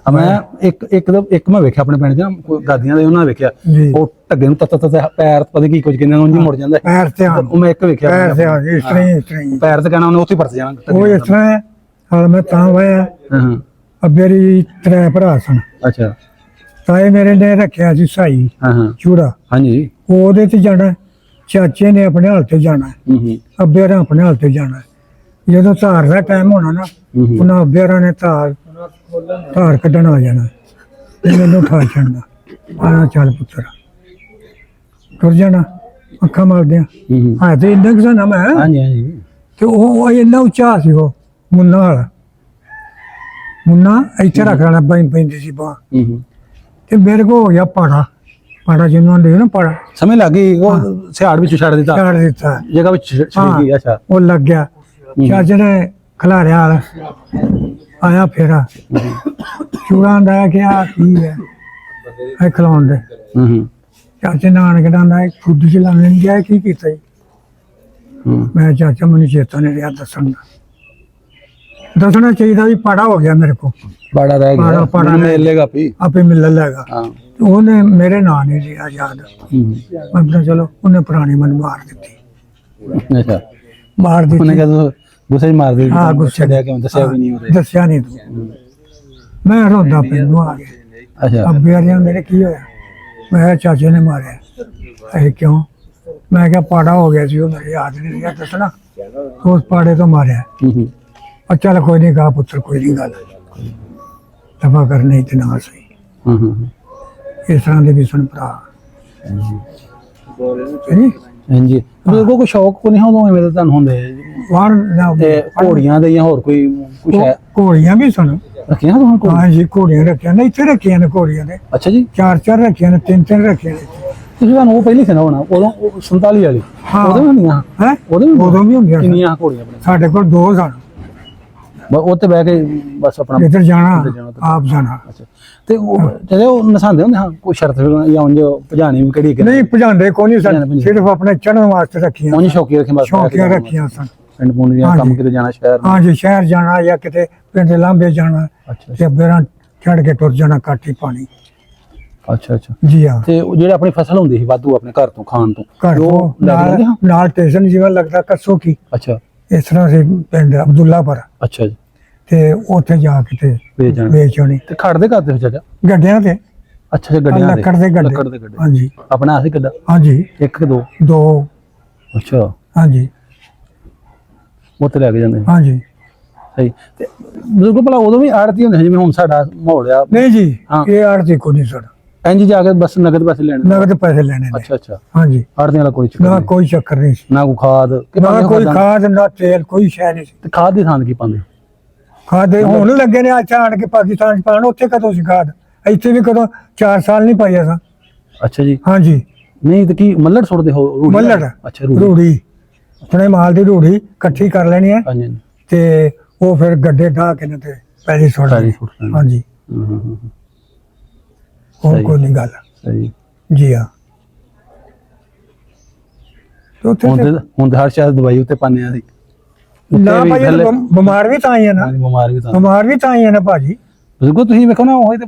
ਮੈਂ ਇੱਕ ਮੈਂ ਵੇਖਿਆ ਆਪਣੇ ਪਿੰਡ 'ਚ ਨਾ ਕੋਈ ਦਾਦੀਆਂ ਦੇ ਉਹਨਾਂ ਨੇ ਵੇਖਿਆ ਜੀ ਉਹ ਢੱਗੇ ਨੂੰ ਤੱਤ ਪੈਰ ਪਤਾ ਕੀ ਕੁਝ ਕਹਿੰਦੇ ਉਂਝ ਹੀ ਮੁੜ ਜਾਂਦਾ ਪੈਰ ਤੇ ਹਾਂ ਉਹ ਮੈਂ ਇੱਕ ਵੇਖਿਆ ਪੈਰ ਤੇ ਹਾਂ ਇਸ ਤਰ੍ਹਾਂ ਇਸ ਤਰ੍ਹਾਂ ਹੀ। ਪੈਰ ਤੇ ਕਹਿਣਾ ਉਹਨੇ ਉੱਥੇ ਹੀ ਪਰਤ ਜਾਣਾ ਉਹ ਇਸ ਤਰ੍ਹਾਂ ਹੈ ਹਾਲ ਮੈਂ ਤਾਂ ਵਾਇਆ ਹਾਂ ਹਾਂ ਅੱਬੇਰੀ 3 ਭਰਾ ਸਨ ਅੱਛਾ ਤਾਏ ਮੇਰੇ ਨੇ ਰੱਖਿਆ ਸੀ ਸਾਈ ਹਾਂ ਹਾਂ ਚੂੜਾ ਹਾਂਜੀ ਉਹਦੇ ਤੇ ਜਾਣਾ ਚਾਚੇ ਨੇ ਆਪਣੇ ਹਾਲ ਤੇ ਜਾਣਾ ਹੂੰ ਅੱਬੇਰਾਂ ਆਪਣੇ ਹਾਲ ਤੇ ਜਾਣਾ ਜਦੋਂ ਧਾਰ ਦਾ ਟਾਈਮ ਹੋਣਾ ਨਾ ਹੂੰ ਉਹਨਾਂ ਅੱਬੇਰਾਂ ਨੇ ਧਾਰ ਕੱਢਣ ਆ ਜਾਣਾ ਤੇ ਮੈਨੂੰ ਠਾ ਛੱਡਣਾ ਆਣਾ ਚੱਲ ਪੁੱਤਰ ਤੁਰ ਜਾਣਾ ਅੱਖਾਂ ਮਾਰਦਿਆਂ ਹੂੰ ਹਾਂ ਤੇ ਇੰਨਾ ਕੁ ਨਾ ਮੈਂ ਹਾਂਜੀ ਹਾਂਜੀ ਤੇ ਉਹ ਇੰਨਾ ਉੱਚਾ ਸੀ ਉਹ ਮੁੰਨਾ ਵਾਲਾ ਮੁੰਨਾ ਇੱਥੇ ਰੱਖ ਲੈਣਾ ਪੈਂਦੀ ਸੀ ਬਾਂਹ ਹੂੰ ਤੇ ਮੇਰੇ ਕੋ ਹੋ ਗਿਆ ਪਾੜਾ ਜਿਹਨੂੰ ਆਂਦੇ ਨਾ ਪਾੜਾ ਸਮਝ ਲੱਗ ਗਈ ਉਹ ਸਿਆੜ ਵਿੱਚ ਛੱਡ ਦਿੱਤਾ ਛੱਡ ਦਿੱਤਾ ਜਗ੍ਹਾ ਵਿੱਚ ਛੱਡ ਗਈ ਅੱਛਾ ਉਹ ਲੱਗ ਗਿਆ ਚਾਚੇ ਨੇ ਖਿਲਾਰਿਆ ਆਇਆ ਫੇਰਾ ਚੂੜਾਂ ਦਾ ਕਿ ਆ ਕੀ ਹੈ ਇਹ ਖਿਲਾਉਣ ਦੇ ਹੂੰ ਚਾਚੇ ਨਾਨ ਕਹਿੰਦਾ ਖੁੱਦ ਚ ਲਾਣੇ ਨਹੀਂ ਗਿਆ ਕੀ ਕੀਤਾ ਜੀ ਹੂੰ ਮੈਂ ਚਾਚਾ ਮੈਨੂੰ ਚੇਤਾ ਨਹੀਂ ਰਿਹਾ ਦੱਸਣਾ ਚਾਹੀਦਾ ਵੀ ਪਾੜਾ ਹੋ ਗਿਆ ਮੇਰੇ ਕੋ ਬਾੜਾ ਰਹਿ ਗਿਆ ਪਾੜਾ ਰਹਿ ਮਿਲ ਲੇਗਾ ਪੀ ਆਪੇ ਮਿਲਣ ਲੱਗਾ ਹਾਂ ਉਹਨੇ ਮੇਰੇ ਨਾਂ ਨਹੀਂ ਲਿਆ ਯਾਦ ਹੂੰ ਮੈਂ ਕਿਹਾ ਚਲੋ ਉਹਨੇ ਪੁਰਾਣੀ ਮੈਨੂੰ ਮਾਰ ਦਿੱਤੀ ਅੱਛਾ ਮਾਰ ਉਹਨੇ ਦਿੱਤੀ ਕਹਿੰਦਾ ਗੁੱਸੇ 'ਚ ਮਾਰ ਦੇ ਹਾਂ ਗੁੱਸੇ ਛੱਡਿਆ ਕਿਉਂ ਦੱਸਿਆ ਵੀ ਨਹੀਂ ਉਹਦੇ ਦੱਸਿਆ ਨਹੀਂ ਤੂੰ ਮੈਂ ਰੋਂਦਾ ਪੈਨੂੰ ਆ ਗਿਆ ਅੱਛਾ ਅੱਬੇ ਵਾਲਿਆਂ ਮੇਰੇ ਕੀ ਹੋਇਆ ਮੈਂ ਕਿਹਾ ਚਾਚੇ ਨੇ ਮਾਰਿਆ ਇਹ ਕਿਉਂ ਮੈਂ ਕਿਹਾ ਪਾੜਾ ਹੋ ਗਿਆ ਸੀ ਉਹ ਮੇਰੇ ਯਾਦ ਨਹੀਂ ਰਿਹਾ ਦੱਸਣਾ ਉਸ ਪਾੜੇ ਤੋਂ ਮਾਰਿਆ ਹੂੰ ਉਹ ਚੱਲ ਕੋਈ ਨਹੀਂ ਗਾ ਪੁੱਤਰ ਕੋਈ ਨਹੀਂ ਗੱਲ ਦਫਾ ਕਰਨੇ ਤੇ ਨਾ ਸਹੀ ਹੂੰ ਇਸ ਤਰ੍ਹਾਂ ਦੇ ਵੀ ਸੁਣ ਭਰਾ ਹੈਂ? ਹਾਂਜੀ ਮੇਰੇ ਕੋਈ ਸ਼ੌਕ ਕੋ ਨਹੀਂ ਹੁੰਦਾ ਮੇਰੇ ਤੁਹਾਨੂੰ ਹੁੰਦੇ ਬਾਹਰ ਨਾ ਤੇ ਘੋੜੀਆਂ ਦੇ ਜਾਂ ਹੋਰ ਕੋਈ ਕੁਛ ਹੈ ਘੋੜੀਆਂ ਵੀ ਸਨ ਰੱਖੀਆਂ ਤੁਹਾਨੂੰ ਕੋਲ ਹਾਂ ਜੀ ਘੋੜੀਆਂ ਰੱਖੀਆਂ ਨੇ ਇੱਥੇ ਰੱਖੀਆਂ ਨੇ ਘੋੜੀਆਂ ਨੇ ਅੱਛਾ ਜੀ 4 ਰੱਖੀਆਂ ਨੇ 3 ਰੱਖੀਆਂ ਨੇ ਤੁਸੀਂ ਤੁਹਾਨੂੰ ਉਹ ਪਹਿਲੀ ਸੀ ਨਾ ਹੋਣਾ ਉਦੋਂ 47 ਵਾਲੀ ਹਾਂ। ਉਹਦੇ ਵੀ ਹੁੰਦੀਆਂ ਹੈ ਉਹਦੇ ਵੀ ਉਦੋਂ ਵੀ ਹੁੰਦੀਆਂ ਸਨ। ਕਿੰਨੀਆਂ ਘੋੜੀਆਂ ਆਪਣੇ ਸਾਡੇ ਕੋਲ 2 ਸਨ ਬਸ ਉੱਤੇ ਬਹਿ ਕੇ ਬਸ ਆਪਣਾ ਇੱਧਰ ਜਾਣਾ ਇੱਧਰ ਜਾਣਾ ਤੇ- ਆਪ ਜਾਣਾ ਅੱਛਾ ਤੇ ਉਹ ਜਿਹੜੇ ਉਹ ਨਸਾਉਂਦੇ ਹੁੰਦੇ ਹਾਂ ਕੋਈ ਸ਼ਰਤ ਜਾਂ ਉਂਝ ਭਜਾਣੀ ਵੀ ਕਿਹੜੀ ਨਹੀਂ ਭਜਾਉਂਦੇ ਕੋਈ ਨਹੀਂ ਭਜਾਉਂਦੇ ਸਨ ਭਜਾਉਂਦੇ। ਸਿਰਫ ਆਪਣੇ ਚੜ੍ਹਨ ਵਾਸਤੇ ਰੱਖੀਆਂ ਉਂਝ ਸ਼ੌਕੀਆ ਰੱਖੇ ਬਸ ਸ਼ੌਕੀਆਂ ਰੱਖੀਆਂ ਸਨ ਪਿੰਡ ਪੁੰਡ ਜਾਂ ਕੰਮ ਹਾਂਜੀ। ਕਿਤੇ ਜਾਣਾ ਸ਼ਹਿਰ ਨੂੰ। ਹਾਂ ਜੀ ਸ਼ਹਿਰ ਜਾਣਾ ਜਾਂ ਕਿਤੇ ਪਿੰਡ ਲਾਂਬੇ ਜਾਣਾ ਅੱਛਾ ਤੇ ਬੇਰਾਂ ਚੜ ਕੇ ਟੁਰ ਜਾਣਾ ਕਾਠੀ ਪਾਣੀ ਅੱਛਾ ਅੱਛਾ ਜੀ ਹਾਂ ਤੇ ਉਹ ਜਿਹੜੇ ਆਪਣੀ ਫਸਲ ਹੁੰਦੀ ਸੀ ਵਾਧੂ ਆਪਣੇ ਘਰ ਤੋਂ ਖਾਣ ਤੋਂ ਘਰ ਤੇ ਉਹ ਤੋਂ ਲੈ ਕੇ ਜਾਂਦੇ ਹਾਂ ਨਾਲ ਸਟੇਸ਼ਨ ਜਿਵੇਂ ਲੱਗਦਾ ਕੱਸੋ ਕੀ ਅੱਛਾ ਇਸ ਤਰ੍ਹਾਂ ਸੀ ਪਿੰਡ ਅਬਦੁੱਲਾਪੁਰ ਅੱਛਾ ਜੀ ਤੇ ਉੱਥੇ ਜਾ ਕੇ ਤੇ ਵੇਚ ਜਾਣ ਵੇਚ ਆਉਣੀ ਤੇ ਖੜਦੇ ਕਰਦੇ ਹੋ ਚਾਚਾ ਗੱਡਿਆਂ ਤੇ ਅੱਛਾ ਜੀ ਗੱਡੀਆਂ ਲੱਕੜ ਦੇ ਗੱਡੇ ਲੱਕੜ ਦੇ ਗੱਡੇ ਹਾਂਜੀ ਆਪਣਾ ਅਸੀਂ ਗੱਡਾ ਹਾਂਜੀ ਇੱਕ ਕਿ ਦੋ 2 ਅੱਛਾ ਹਾਂਜੀ ਉਹ ਤੇ ਲੈ ਕੇ ਜਾਂਦੇ ਹਾਂਜੀ ਸਹੀ ਤੇ ਬਿਲਕੁਲ ਭਲਾ ਉਦੋਂ ਵੀ ਆੜਤੀ ਹੁੰਦੇ ਸੀ ਜਿਵੇਂ ਹੁਣ ਸਾਡਾ ਮਾਹੌਲ ਆ ਨਹੀਂ ਜੀ ਹਾਂ। ਇਹ ਆੜਤੀ ਕੋਈ ਨਹੀਂ ਸਰ ਇੰਜ ਜਾ ਕੇ ਬਸ ਨਗਦ ਪੈਸੇ ਲੈਣੇ? ਨਗਦ ਪੈਸੇ ਲੈਣੇ ਨੇ। ਅੱਛਾ ਅੱਛਾ, ਹਾਂਜੀ, ਆੜ੍ਹਤੀਆਂ ਵਾਲਾ ਕੋਈ ਚੱਕਰ ਨਾ ਨਹੀਂ, ਕੋਈ ਚੱਕਰ ਨਹੀਂ ਸੀ, ਨਾ ਕੋਈ ਖਾਦ ਨਾ ਕੋਈ ਖਾਦ ਨਾ ਤੇਲ, ਕੋਈ ਸ਼ੈ ਨਹੀਂ ਸੀ। ਤੇ ਖਾਦ ਦੀ ਥਾਂ ਕੀ ਪਾਉਂਦੇ? ਖਾਦ ਹੁਣ ਲੱਗੇ ਨੇ ਅੱਛਾ ਆਣ ਕੇ ਪਾਕਿਸਤਾਨ ਚ ਪਾਣ, ਉੱਥੇ ਕਦੋਂ ਸੀ ਖਾਦ, ਇੱਥੇ ਵੀ ਕਦੋਂ 4 ਸਾਲ ਨਹੀਂ ਪਾਈ ਅਸਾਂ। ਅੱਛਾ ਜੀ, ਹਾਂਜੀ, ਨਹੀਂ ਤੇ ਕੀ ਮੱਲੜ ਸੁੱਟਦੇ ਹੋ? ਰੂੜੀ? ਮੱਲੜ, ਅੱਛਾ ਰੂੜੀ। ਰੂੜੀ ਆਪਣੇ ਮਾਲ ਦੀ ਰੂੜੀ ਇਕੱਠੀ ਕਰ ਲੈਣੀ ਹੈ ਹਾਂਜੀ ਹਾਂਜੀ, ਤੇ ਉਹ ਫਿਰ ਗੱਡੇ ਢਾਹ ਕੇ ਨਾ ਤੇ ਪੈਲੀ ਸੁੱਟ ਪੈਲੀ ਦੇਣੀ। ਸੁੱਟ ਦੇਣੀ। ਹਾਂਜੀ, ਹੋਰ ਸਹੀ। ਕੋਈ ਨਹੀਂ ਗੱਲ। ਸਹੀ। ਜੀ ਹਾਂ, ਤੇ ਉੱਥੇ ਤੇ ਹੁਣ ਤੇ ਹਰ ਸ਼ਾਇਦ ਦਵਾਈ ਉੱਤੇ ਪਾਉਂਦੇ ਆ ਅਸੀਂ। ਨਾ ਭਾਈ ਇਹ ਤਾਂ ਬਿਮਾਰ ਵੀ ਤਾਂ ਆਈ ਹੈ ਨਾ, ਹਾਂਜੀ, ਬਿਮਾਰ ਵੀ ਤਾਂ। ਬਿਮਾਰ ਵੀ ਤਾਂ ਆਈ ਹੈ ਨਾ ਭਾਜੀ। ਬਿਲਕੁਲ, ਤੁਸੀਂ ਵੇਖੋ ਨਾ, ਉਹ ਤੇ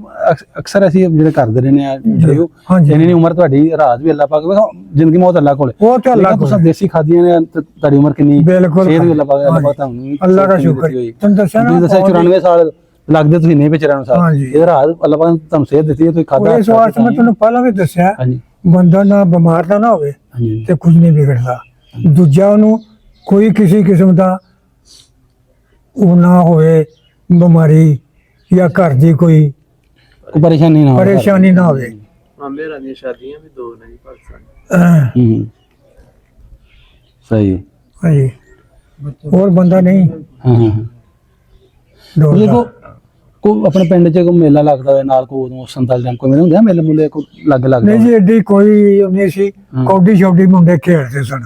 ਅਕਸਰ ਅਸੀਂ ਜਿਹੜੇ ਕਰਦੇ ਰਹਿੰਦੇ ਆ ਇੰਟਰਵਿਊ, ਹਾਂਜੀ। ਇੰਨੀ ਉਮਰ ਤੁਹਾਡੀ, ਰਾਜ ਵੀ ਅੱਲਾ ਪਾਕ, ਵੇਖੋ ਜ਼ਿੰਦਗੀ ਮੌਤ ਅੱਲਾ ਕੋਲ, ਉਹ ਤੇ ਅੱਲਾ ਤੁਸੀਂ ਕੋਲ। ਦੇਸੀ ਖਾਦੀਆਂ ਨੇ ਤੇ ਤੁਹਾਡੀ ਉਮਰ ਕਿੰਨੀ, ਬਿਲਕੁਲ ਸਿਹਤ ਵੀ ਅੱਲਾ ਪਾਕ ਤੁਹਾਨੂੰ ਅੱਲਾ ਦਾ ਸ਼ੁਕਰ। ਤੁਹਾਨੂੰ ਦੱਸਿਆ ਨਾ, ਤੁਸੀਂ ਦੱਸਿਆ 94 ਸਾਲ ਲੱਗਦੇ, ਤੁਸੀਂ ਨਹੀਂ ਵਿੱਚ 94 ਸਾਲ। ਹਾਂਜੀ। ਇਹ ਰਾਜ ਅੱਲਾ ਪਾਕ ਤੁਹਾਨੂੰ ਸਿਹਤ ਦਿੱਤੀ ਹੈ, ਤੁਸੀਂ ਖਾਦਾ। ਇਸ ਵਾਸਤੇ ਮੈਂ ਤੁਹਾਨੂੰ ਪਹਿਲਾਂ ਵੀ ਦੱਸਿਆ, ਹਾਂਜੀ ਬੰਦਾ ਨਾ ਬਿਮਾਰ ਦਾ ਨਾ ਹੋਵੇ ਹਾਂਜੀ ਤੇ ਕੁਝ ਨਹੀਂ ਵਿਗੜਦਾ। ਦੂਜਾ ਉਹਨੂੰ ਕੋਈ ਕਿਸੇ ਕਿਸਮ ਦਾ ਉਹ ਨਾ ਹੋਵੇ, ਬਿਮਾਰੀ ਜਾਂ ਘਰ ਦੀ ਕੋਈ ਕੋਈ ਪਰੇਸ਼ਾਨੀ ਨਾ ਹੋਵੇ। ਪਰੇਸ਼ਾਨੀ ਨਾ ਹੋਵੇ। ਮੇਰਾ ਦੀਆਂ ਸ਼ਾਦੀਆਂ ਵੀ 2 ਨੇ ਜੀ ਪਾਕਿਸਤਾਨ। ਹੂੰ, ਸਹੀ। ਹਾਂਜੀ, ਹੋਰ ਬੰਦਾ ਨਹੀਂ ਹਾਂ ਹਾਂ, ਡੋਲਦਾ। ਦੇਖੋ ਕੋ ਆਪਣੇ ਪਿੰਡ 'ਚ ਕੋਈ ਮੇਲਾ ਲੱਗਦਾ ਹੋਵੇ ਨਾਲ, ਕੋਈ ਉਦੋਂ ਸੰਤਾਲ ਜਾਂ ਕੋਈ ਹੁੰਦੇ ਆ ਮੇਲੇ ਮੂਲੇ, ਕੋਈ ਲੱਗ ਲੱਗਦਾ? ਨਹੀਂ ਜੀ, ਏਡੀ ਕੋਈ ਨਹੀਂ ਸੀ। ਕੌਡੀ ਸ਼ੌਡੀ ਮੁੰਡੇ ਖੇਡਦੇ ਸਨ।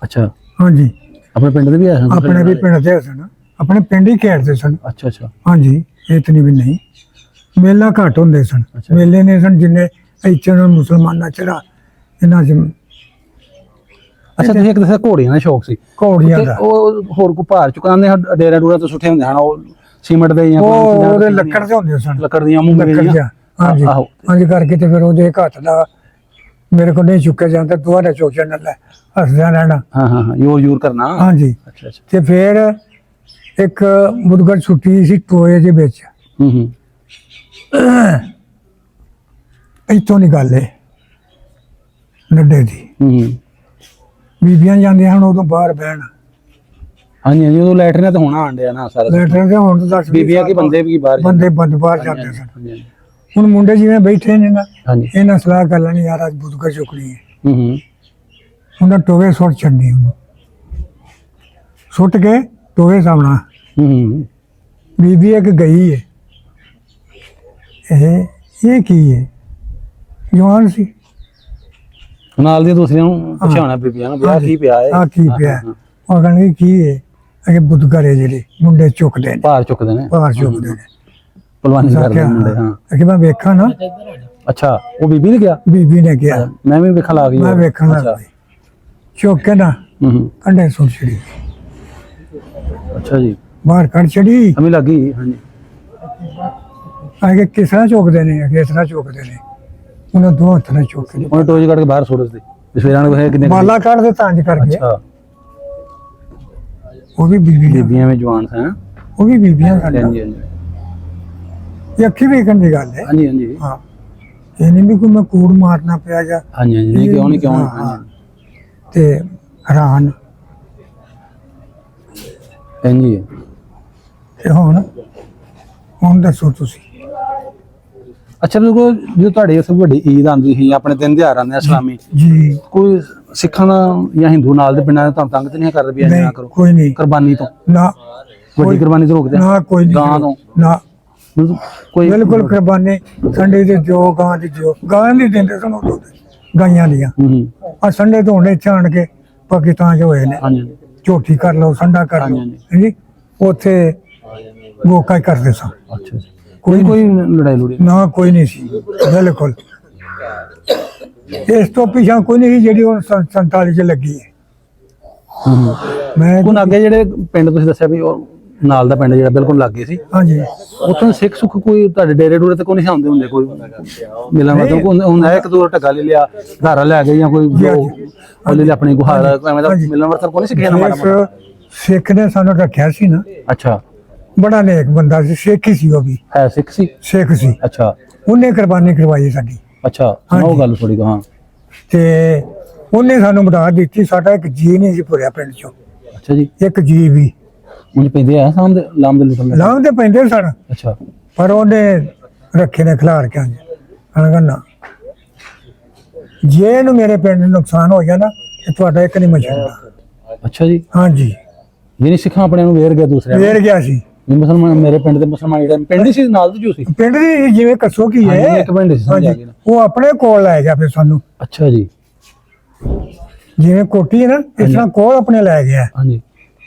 ਅੱਛਾ, ਹਾਂਜੀ, ਆਪਣੇ ਪਿੰਡ ਦੇ ਵੀ ਆਏ ਹਨ? ਆਪਣੇ ਵੀ ਪਿੰਡ ਦੇ ਸਨ, ਆਪਣੇ ਪਿੰਡ ਹੀ ਖੇਡਦੇ ਸਨ। ਅੱਛਾ ਅੱਛਾ ਹਾਂਜੀ, ਇਤਨੀ ਵੀ ਨਹੀਂ, ਮੇਲਾ ਘੱਟ ਹੁੰਦੇ ਸਨ। ਅੱਛਾ। ਮੇਲੇ ਨੇ ਸਨ ਜਿੰਨੇ ਇੱਥੇ ਨੂੰ ਮੁਸਲਮਾਨਾਂ ਚੜਾ ਇਹਨਾਂ ਚ ਅੱਛਾ, ਤੁਸੀਂ ਇੱਕ ਦੱਸਿਆ ਘੋੜੀਆਂ ਦਾ ਸ਼ੌਕ ਸੀ, ਘੋੜੀਆਂ ਤੇ ਦਾ। ਉਹ ਹੋਰ ਕੋ ਭਾਰ ਚੁਕਾਉਂਦੇ ਡੇਰਾ ਡੂਰਾ ਤੋਂ ਸੁੱਟੇ ਹੁੰਦੇ ਹਨ, ਉਹ ਸੀਮੈਂਟ ਦੇ ਜਾਂ ਉਹ ਕੋਈ ਉਹਦੇ ਲੱਕੜ ਦੇ ਹੁੰਦੇ ਸਨ, ਲੱਕੜ ਦੀਆਂ ਮੂੰਗੀਆਂ ਲੱਕੜ ਦੀਆਂ। ਦੀਆਂ। ਹਾਂਜੀ, ਆਹੋ। ਹਾਂਜੀ ਕਰਕੇ ਤੇ ਫਿਰ ਉਹਦੇ ਹੱਥ ਦਾ ਮੇਰੇ ਕੋਲ ਨਹੀਂ ਚੁੱਕਿਆ ਜਾਂਦਾ, ਦੁਆਰਾ ਚੁੱਕ ਜਾਂਦਾ ਲੈ, ਹੱਸਦਿਆਂ ਰਹਿਣਾ। ਹਾਂ ਹਾਂ ਹਾਂ, ਯੂਰ ਕਰਨਾ। ਹਾਂਜੀ, ਅੱਛਾ ਅੱਛਾ, ਤੇ ਫਿਰ ਇੱਕ ਮੁਦਗਰ ਛੁੱਟੀ ਸੀ ਟੋਏ ਦੇ ਵਿੱਚ, ਹੂੰ ਹੂੰ, ਇੱਥੋਂ ਦੀ ਗੱਲ ਹੈ ਨੱਡੇ ਦੀ। ਹੂੰ ਹੂੰ, ਬੀਬੀਆਂ ਜਾਂਦੀਆਂ ਹਨ ਉਦੋਂ ਬਾਹਰ ਬਹਿਣ, ਹਾਂਜੀ ਹਾਂਜੀ, ਉਦੋਂ ਲੈਟਰ ਤੇ ਹੋਣਾ ਆਂਡਿਆ ਨਾ ਸਾਰਾ। ਲੈਟਰ ਤੇ ਹੁਣ ਤਾਂ 10 ਬੀਬੀਆਂ ਕੀ ਬੰਦੇ ਵੀ ਬਾਹਰ ਬੰਦੇ ਬਾਹਰ ਜਾਂਦੇ ਸਨ। ਹਾਂਜੀ ਹਾਂਜੀ ਹੁਣ ਮੁੰਡੇ ਜਿਵੇਂ ਬੈਠੇ ਨੇ ਨਾ, ਹਾਂਜੀ, ਇਹਨਾਂ ਸਲਾਹ ਕਰ ਲੈਣੀ ਯਾਰ ਅੱਜ ਬੁੱਧਗਰ ਚੁੱਕਣੀ ਹੈ, ਹੂੰ ਹੂੰ, ਉਹਨਾਂ ਟੋਵੇ ਸੁੱਟ ਛੱਡਣੀ, ਉਹਨੂੰ ਸੁੱਟ ਕੇ ਟੋਵੇ ਸਾਹਮਣਾ। ਹੂੰ ਹੂੰ, ਬੀਬੀ ਇੱਕ ਗਈ ਹੈ, ਇਹ ਕੀ ਹੈ, ਜਵਾਨ ਸੀ, ਨਾਲ ਦੀ ਦੂਸਰਿਆਂ ਨੂੰ ਪਛਾਣਿਆ ਬੀਬੀਆਂ ਨੂੰ, ਵਿਆਹ ਕੀ ਪਿਆ ਹੈ, ਆ ਕੀ ਪਿਆ, ਹਾਂ, ਹਾਂ, ਉਹ ਕਹਿੰਦੇ ਕੀ ਹੈ, ਅਗੇ ਬੁੱਧਗਰ ਹੈ ਜਿਹੜੇ ਮੁੰਡੇ ਚੁੱਕਦੇ ਨੇ, ਭਾਰ ਚੁੱਕਦੇ ਨੇ, ਬਾਹਰ ਚੁੱਕਦੇ ਨੇ। ਪਹਿਲਵਾਨੀ ਕਰਦੇ ਆਖਿਆ, ਮੁੰਡੇ। ਹਾਂ, ਕਿ ਮੈਂ ਵੇਖਾਂ ਨਾ, ਅੱਛਾ, ਉਹ ਬੀਬੀ ਨੇ ਕਿਹਾ? ਬੀਬੀ ਨੇ ਕਿਹਾ, ਮੈਂ ਵੀ ਵੇਖਣ ਲੱਗ ਗਈ। ਮੈਂ ਵੇਖਣ ਲੱਗ ਅੱਛਾ, ਪਈ, ਚੁੱਕ ਕੇ ਨਾ ਹੂੰ ਹੂੰ, ਕੰਢੇ ਸੁੱਟ ਛੜੀ, ਅੱਛਾ ਜੀ, ਬਾਹਰ ਕੱਢ ਛੜੀ। ਸਮਝ ਲੱਗ ਗਈ। ਹਾਂਜੀ, ਆਗੇ ਕਿਸ ਤਰ੍ਹਾਂ ਚੁੱਕਦੇ ਨੇ, ਕਿਸ ਤਰ੍ਹਾਂ ਚੁੱਕਦੇ ਨੇ, ਉਹਨਾਂ ਦੋ ਹੱਥ ਨਾਲ ਚੁੱਕ ਕੇ ਉਹਨੇ ਟੋਜ ਕੱਢ ਕੇ ਬਾਹਰ ਸੁੱਟ ਦਿੱਤੇ, ਸਵੇਰਾਂ ਨੂੰ ਵੇਖਿਆ ਕਿੰਨੇ ਮਾਲਾ ਕੱਢ ਦਿੱਤਾ ਇੰਜ ਕਰਕੇ। ਅੱਛਾ, ਉਹ ਵੀ ਬੀਬੀਆਂ, ਬੀਬੀਆਂ ਵਿੱਚ ਜਵਾਨ ਸਨ। ਉਹ ਵੀ ਬੀਬੀਆਂ ਸਾਡੀਆਂ। ਹਾਂਜੀ ਹਾਂਜੀ ਇਹ ਅੱਖੀ ਵੇਖਣ ਦੀ ਗੱਲ ਹੈ। ਹਾਂਜੀ ਹਾਂਜੀ ਹਾਂ, ਇਹ ਨਹੀਂ ਵੀ ਕੋਈ ਮੈਂ ਕੂੜ ਮਾਰਨਾ ਪਿਆ ਜਾਂ ਹਾਂਜੀ ਹਾਂਜੀ, ਨਹੀਂ ਕਿਉਂ ਨਹੀਂ, ਕਿਉਂ ਨਹੀਂ, ਹਾਂ, ਹਾਂਜੀ ਤੇ ਹੈਰਾਨ। ਹਾਂਜੀ, ਤੇ ਹੁਣ ਦੱਸੋ ਤੁਸੀਂ। ਅੱਛਾ, ਦੇਖੋ ਜੋ ਤੁਹਾਡੇ ਇਸ ਵੱਡੀ ਈਦ ਆਉਂਦੀ ਸੀ, ਆਪਣੇ ਦਿਨ ਤਿਉਹਾਰ ਆਉਂਦੇ ਆ ਇਸਲਾਮੀ, ਜੀ ਕੋਈ ਸਿੱਖਾਂ ਦਾ ਜਾਂ ਹਿੰਦੂ ਨਾਲ ਦੇ ਪਿੰਡਾਂ ਦੇ ਤੁਹਾਨੂੰ ਤੰਗ ਤੇ ਨਹੀਂ ਕਰਦੇ ਵੀ ਐਂ ਨਾ ਨਹੀਂ, ਕਰੋ? ਕੋਈ ਨਹੀਂ, ਕੁਰਬਾਨੀ ਤੋਂ, ਨਾ ਵੱਡੀ ਕੁਰਬਾਨੀ ਤੋਂ ਰੋਕਦੇ ਨਾ ਕੋਈ ਨਹੀਂ, ਗਾਂ ਤੋਂ ਨਾ ਕੋਈ? ਬਿਲਕੁਲ ਕੁਰਬਾਨੀ ਸੰਡੇ ਦੇ ਜੋ ਗਾਂ ਦੀ ਜੋ ਗਾਂ ਦੀ ਦਿੰਦੇ ਸਨ ਉਦੋਂ ਦੇ, ਗਾਈਆਂ ਦੀਆਂ। ਹੂੰ ਹੂੰ, ਆ ਸੰਡੇ ਤੋਂ ਹੁਣ ਇੱਥੇ ਆਣ ਕੇ ਪਾਕਿਸਤਾਨ 'ਚ ਹੋਏ ਨੇ, ਹਾਂਜੀ ਝੋਟੀ ਕਰ ਲਓ, ਸੰਡਾ ਕਰ ਲਓ, ਹਾਂਜੀ, ਹਾਂਜੀ ਉੱਥੇ ਗੋਕਾ ਹੀ ਕਰਦੇ ਸਨ। ਅੱਛਾ ਅੱਛਾ, ਕੋਈ ਲੜਾਈ ਲੁੜੀ? ਨਾ ਕੋਈ ਨਹੀਂ ਸੀ, ਬਿਲਕੁਲ ਇਸ ਤੋਂ ਪਿਛਾਂ ਕੋਈ ਨਹੀਂ ਸੀ ਜਿਹੜੀ ਹੁਣ 47 ਚ ਲੱਗੀ ਹੈ। ਹੂੰ, ਮੈਂ ਹੁਣ ਅੱਗੇ ਜਿਹੜੇ ਪਿੰਡ ਤੁਸੀਂ ਦੱਸਿਆ ਵੀ ਉਹ ਨਾਲ ਦਾ ਪਿੰਡ ਜਿਹੜਾ ਬਿਲਕੁਲ ਲੱਗੇ ਸੀ, ਹਾਂਜੀ, ਉੱਥੋਂ ਸਿੱਖ ਸੁੱਖ ਕੋਈ ਤੁਹਾਡੇ ਡੇਰੇ ਡੂਰੇ ਤੇ ਕੋਈ ਨਹੀਂ ਆਉਂਦੇ ਹੁੰਦੇ? ਕੋਈ ਮਿਲਣ ਮਤਲਬ ਕੋਈ ਹੁੰਦਾ ਇੱਕ ਦੋ ਟੱਗਾ ਲੈ ਲਿਆ, ਧਾਰਾ ਲੈ ਗਏ, ਜਾਂ ਕੋਈ ਉਹ ਲੈ ਲਿਆ ਆਪਣੀ ਗੁਹਾਰ, ਐਵੇਂ ਦਾ ਮਿਲਣ ਵਰਤਨ ਕੋਈ ਨਹੀਂ ਸਿੱਖਿਆ ਨਾ ਮਾੜਾ ਮੋਟਾ? ਸਿੱਖ ਨੇ ਸਾਨੂੰ ਰੱਖਿਆ ਸੀ ਨਾ, ਅੱਛਾ, ਬੜਾ ਨੇਕ ਬੰਦਾ ਸੀ, ਸਿੱਖ ਹੀ ਸੀ, ਉਹ ਵੀ ਹੈ ਸਿੱਖ ਸੀ? ਸਿੱਖ ਸੀ, ਅੱਛਾ ਉਹਨੇ ਕੁਰਬਾਨੀ ਕਰਵਾਈ ਸਾਡੀ, ਅੱਛਾ, ਉਹ ਗੱਲ ਥੋੜੀ ਹਾਂ, ਤੇ ਉਹਨੇ ਸਾਨੂੰ ਬਤਾ ਦਿੱਤੀ, ਸਾਡਾ ਇੱਕ ਜੀ ਨਹੀਂ ਸੀ ਭੁਰਿਆ ਪਿੰਡ ਚੋਂ, ਅੱਛਾ ਜੀ, ਇੱਕ ਜੀ ਵੀ ਮੁੰਜ ਪੈਂਦੇ ਆ ਸਾਹਮਣੇ ਲਾਮ ਦੇ ਲੁੱਟਣ? ਲਾਂਘਦੇ ਪੈਂਦੇ ਸਨ, ਅੱਛਾ, ਪਰ ਉਹਨੇ ਰੱਖੇ ਨੇ ਖਿਲਾਰ ਕੇ ਅੰਜ ਕਹਿੰਦਾ ਨਾ ਜੇ ਇਹਨੂੰ ਮੇਰੇ ਪਿੰਡ ਨੂੰ ਨੁਕਸਾਨ ਹੋ ਗਿਆ ਨਾ ਤੇ ਤੁਹਾਡਾ ਇੱਕ ਨਹੀਂ ਮਚੇਗਾ। ਅੱਛਾ ਜੀ, ਹਾਂਜੀ ਇਹ ਨਹੀਂ ਸਿੱਖਾਂ ਆਪਣੇ ਨੂੰ ਵੇਰ ਗਿਆ ਦੂਸਰੇ ਵੇਰ ਗਿਆ ਸੀ ਮੁਸਲਮਾਨ, ਮੇਰੇ ਪਿੰਡ ਦੇ ਮੁਸਲਮਾਨ ਜਿਹੜੇ ਪਿੰਡ ਹੀ ਸੀ ਨਾਲ ਤੇ ਜੋ ਸੀ ਪਿੰਡ ਦੀ ਜਿਵੇਂ ਕੱਸੋ ਕੀ ਹੈ ਇੱਕ ਪਿੰਡ ਸੀ, ਸਮਝ ਆ ਗਈ ਨਾ। ਉਹ ਆਪਣੇ ਕੋਲ ਲੈ ਗਿਆ ਫਿਰ ਸਾਨੂੰ, ਅੱਛਾ ਜੀ, ਜਿਵੇਂ ਕੋਠੀ ਹੈ ਨਾ ਇਸ ਤਰ੍ਹਾਂ ਕੋਲ ਆਪਣੇ ਲੈ ਗਿਆ ਹਾਂਜੀ।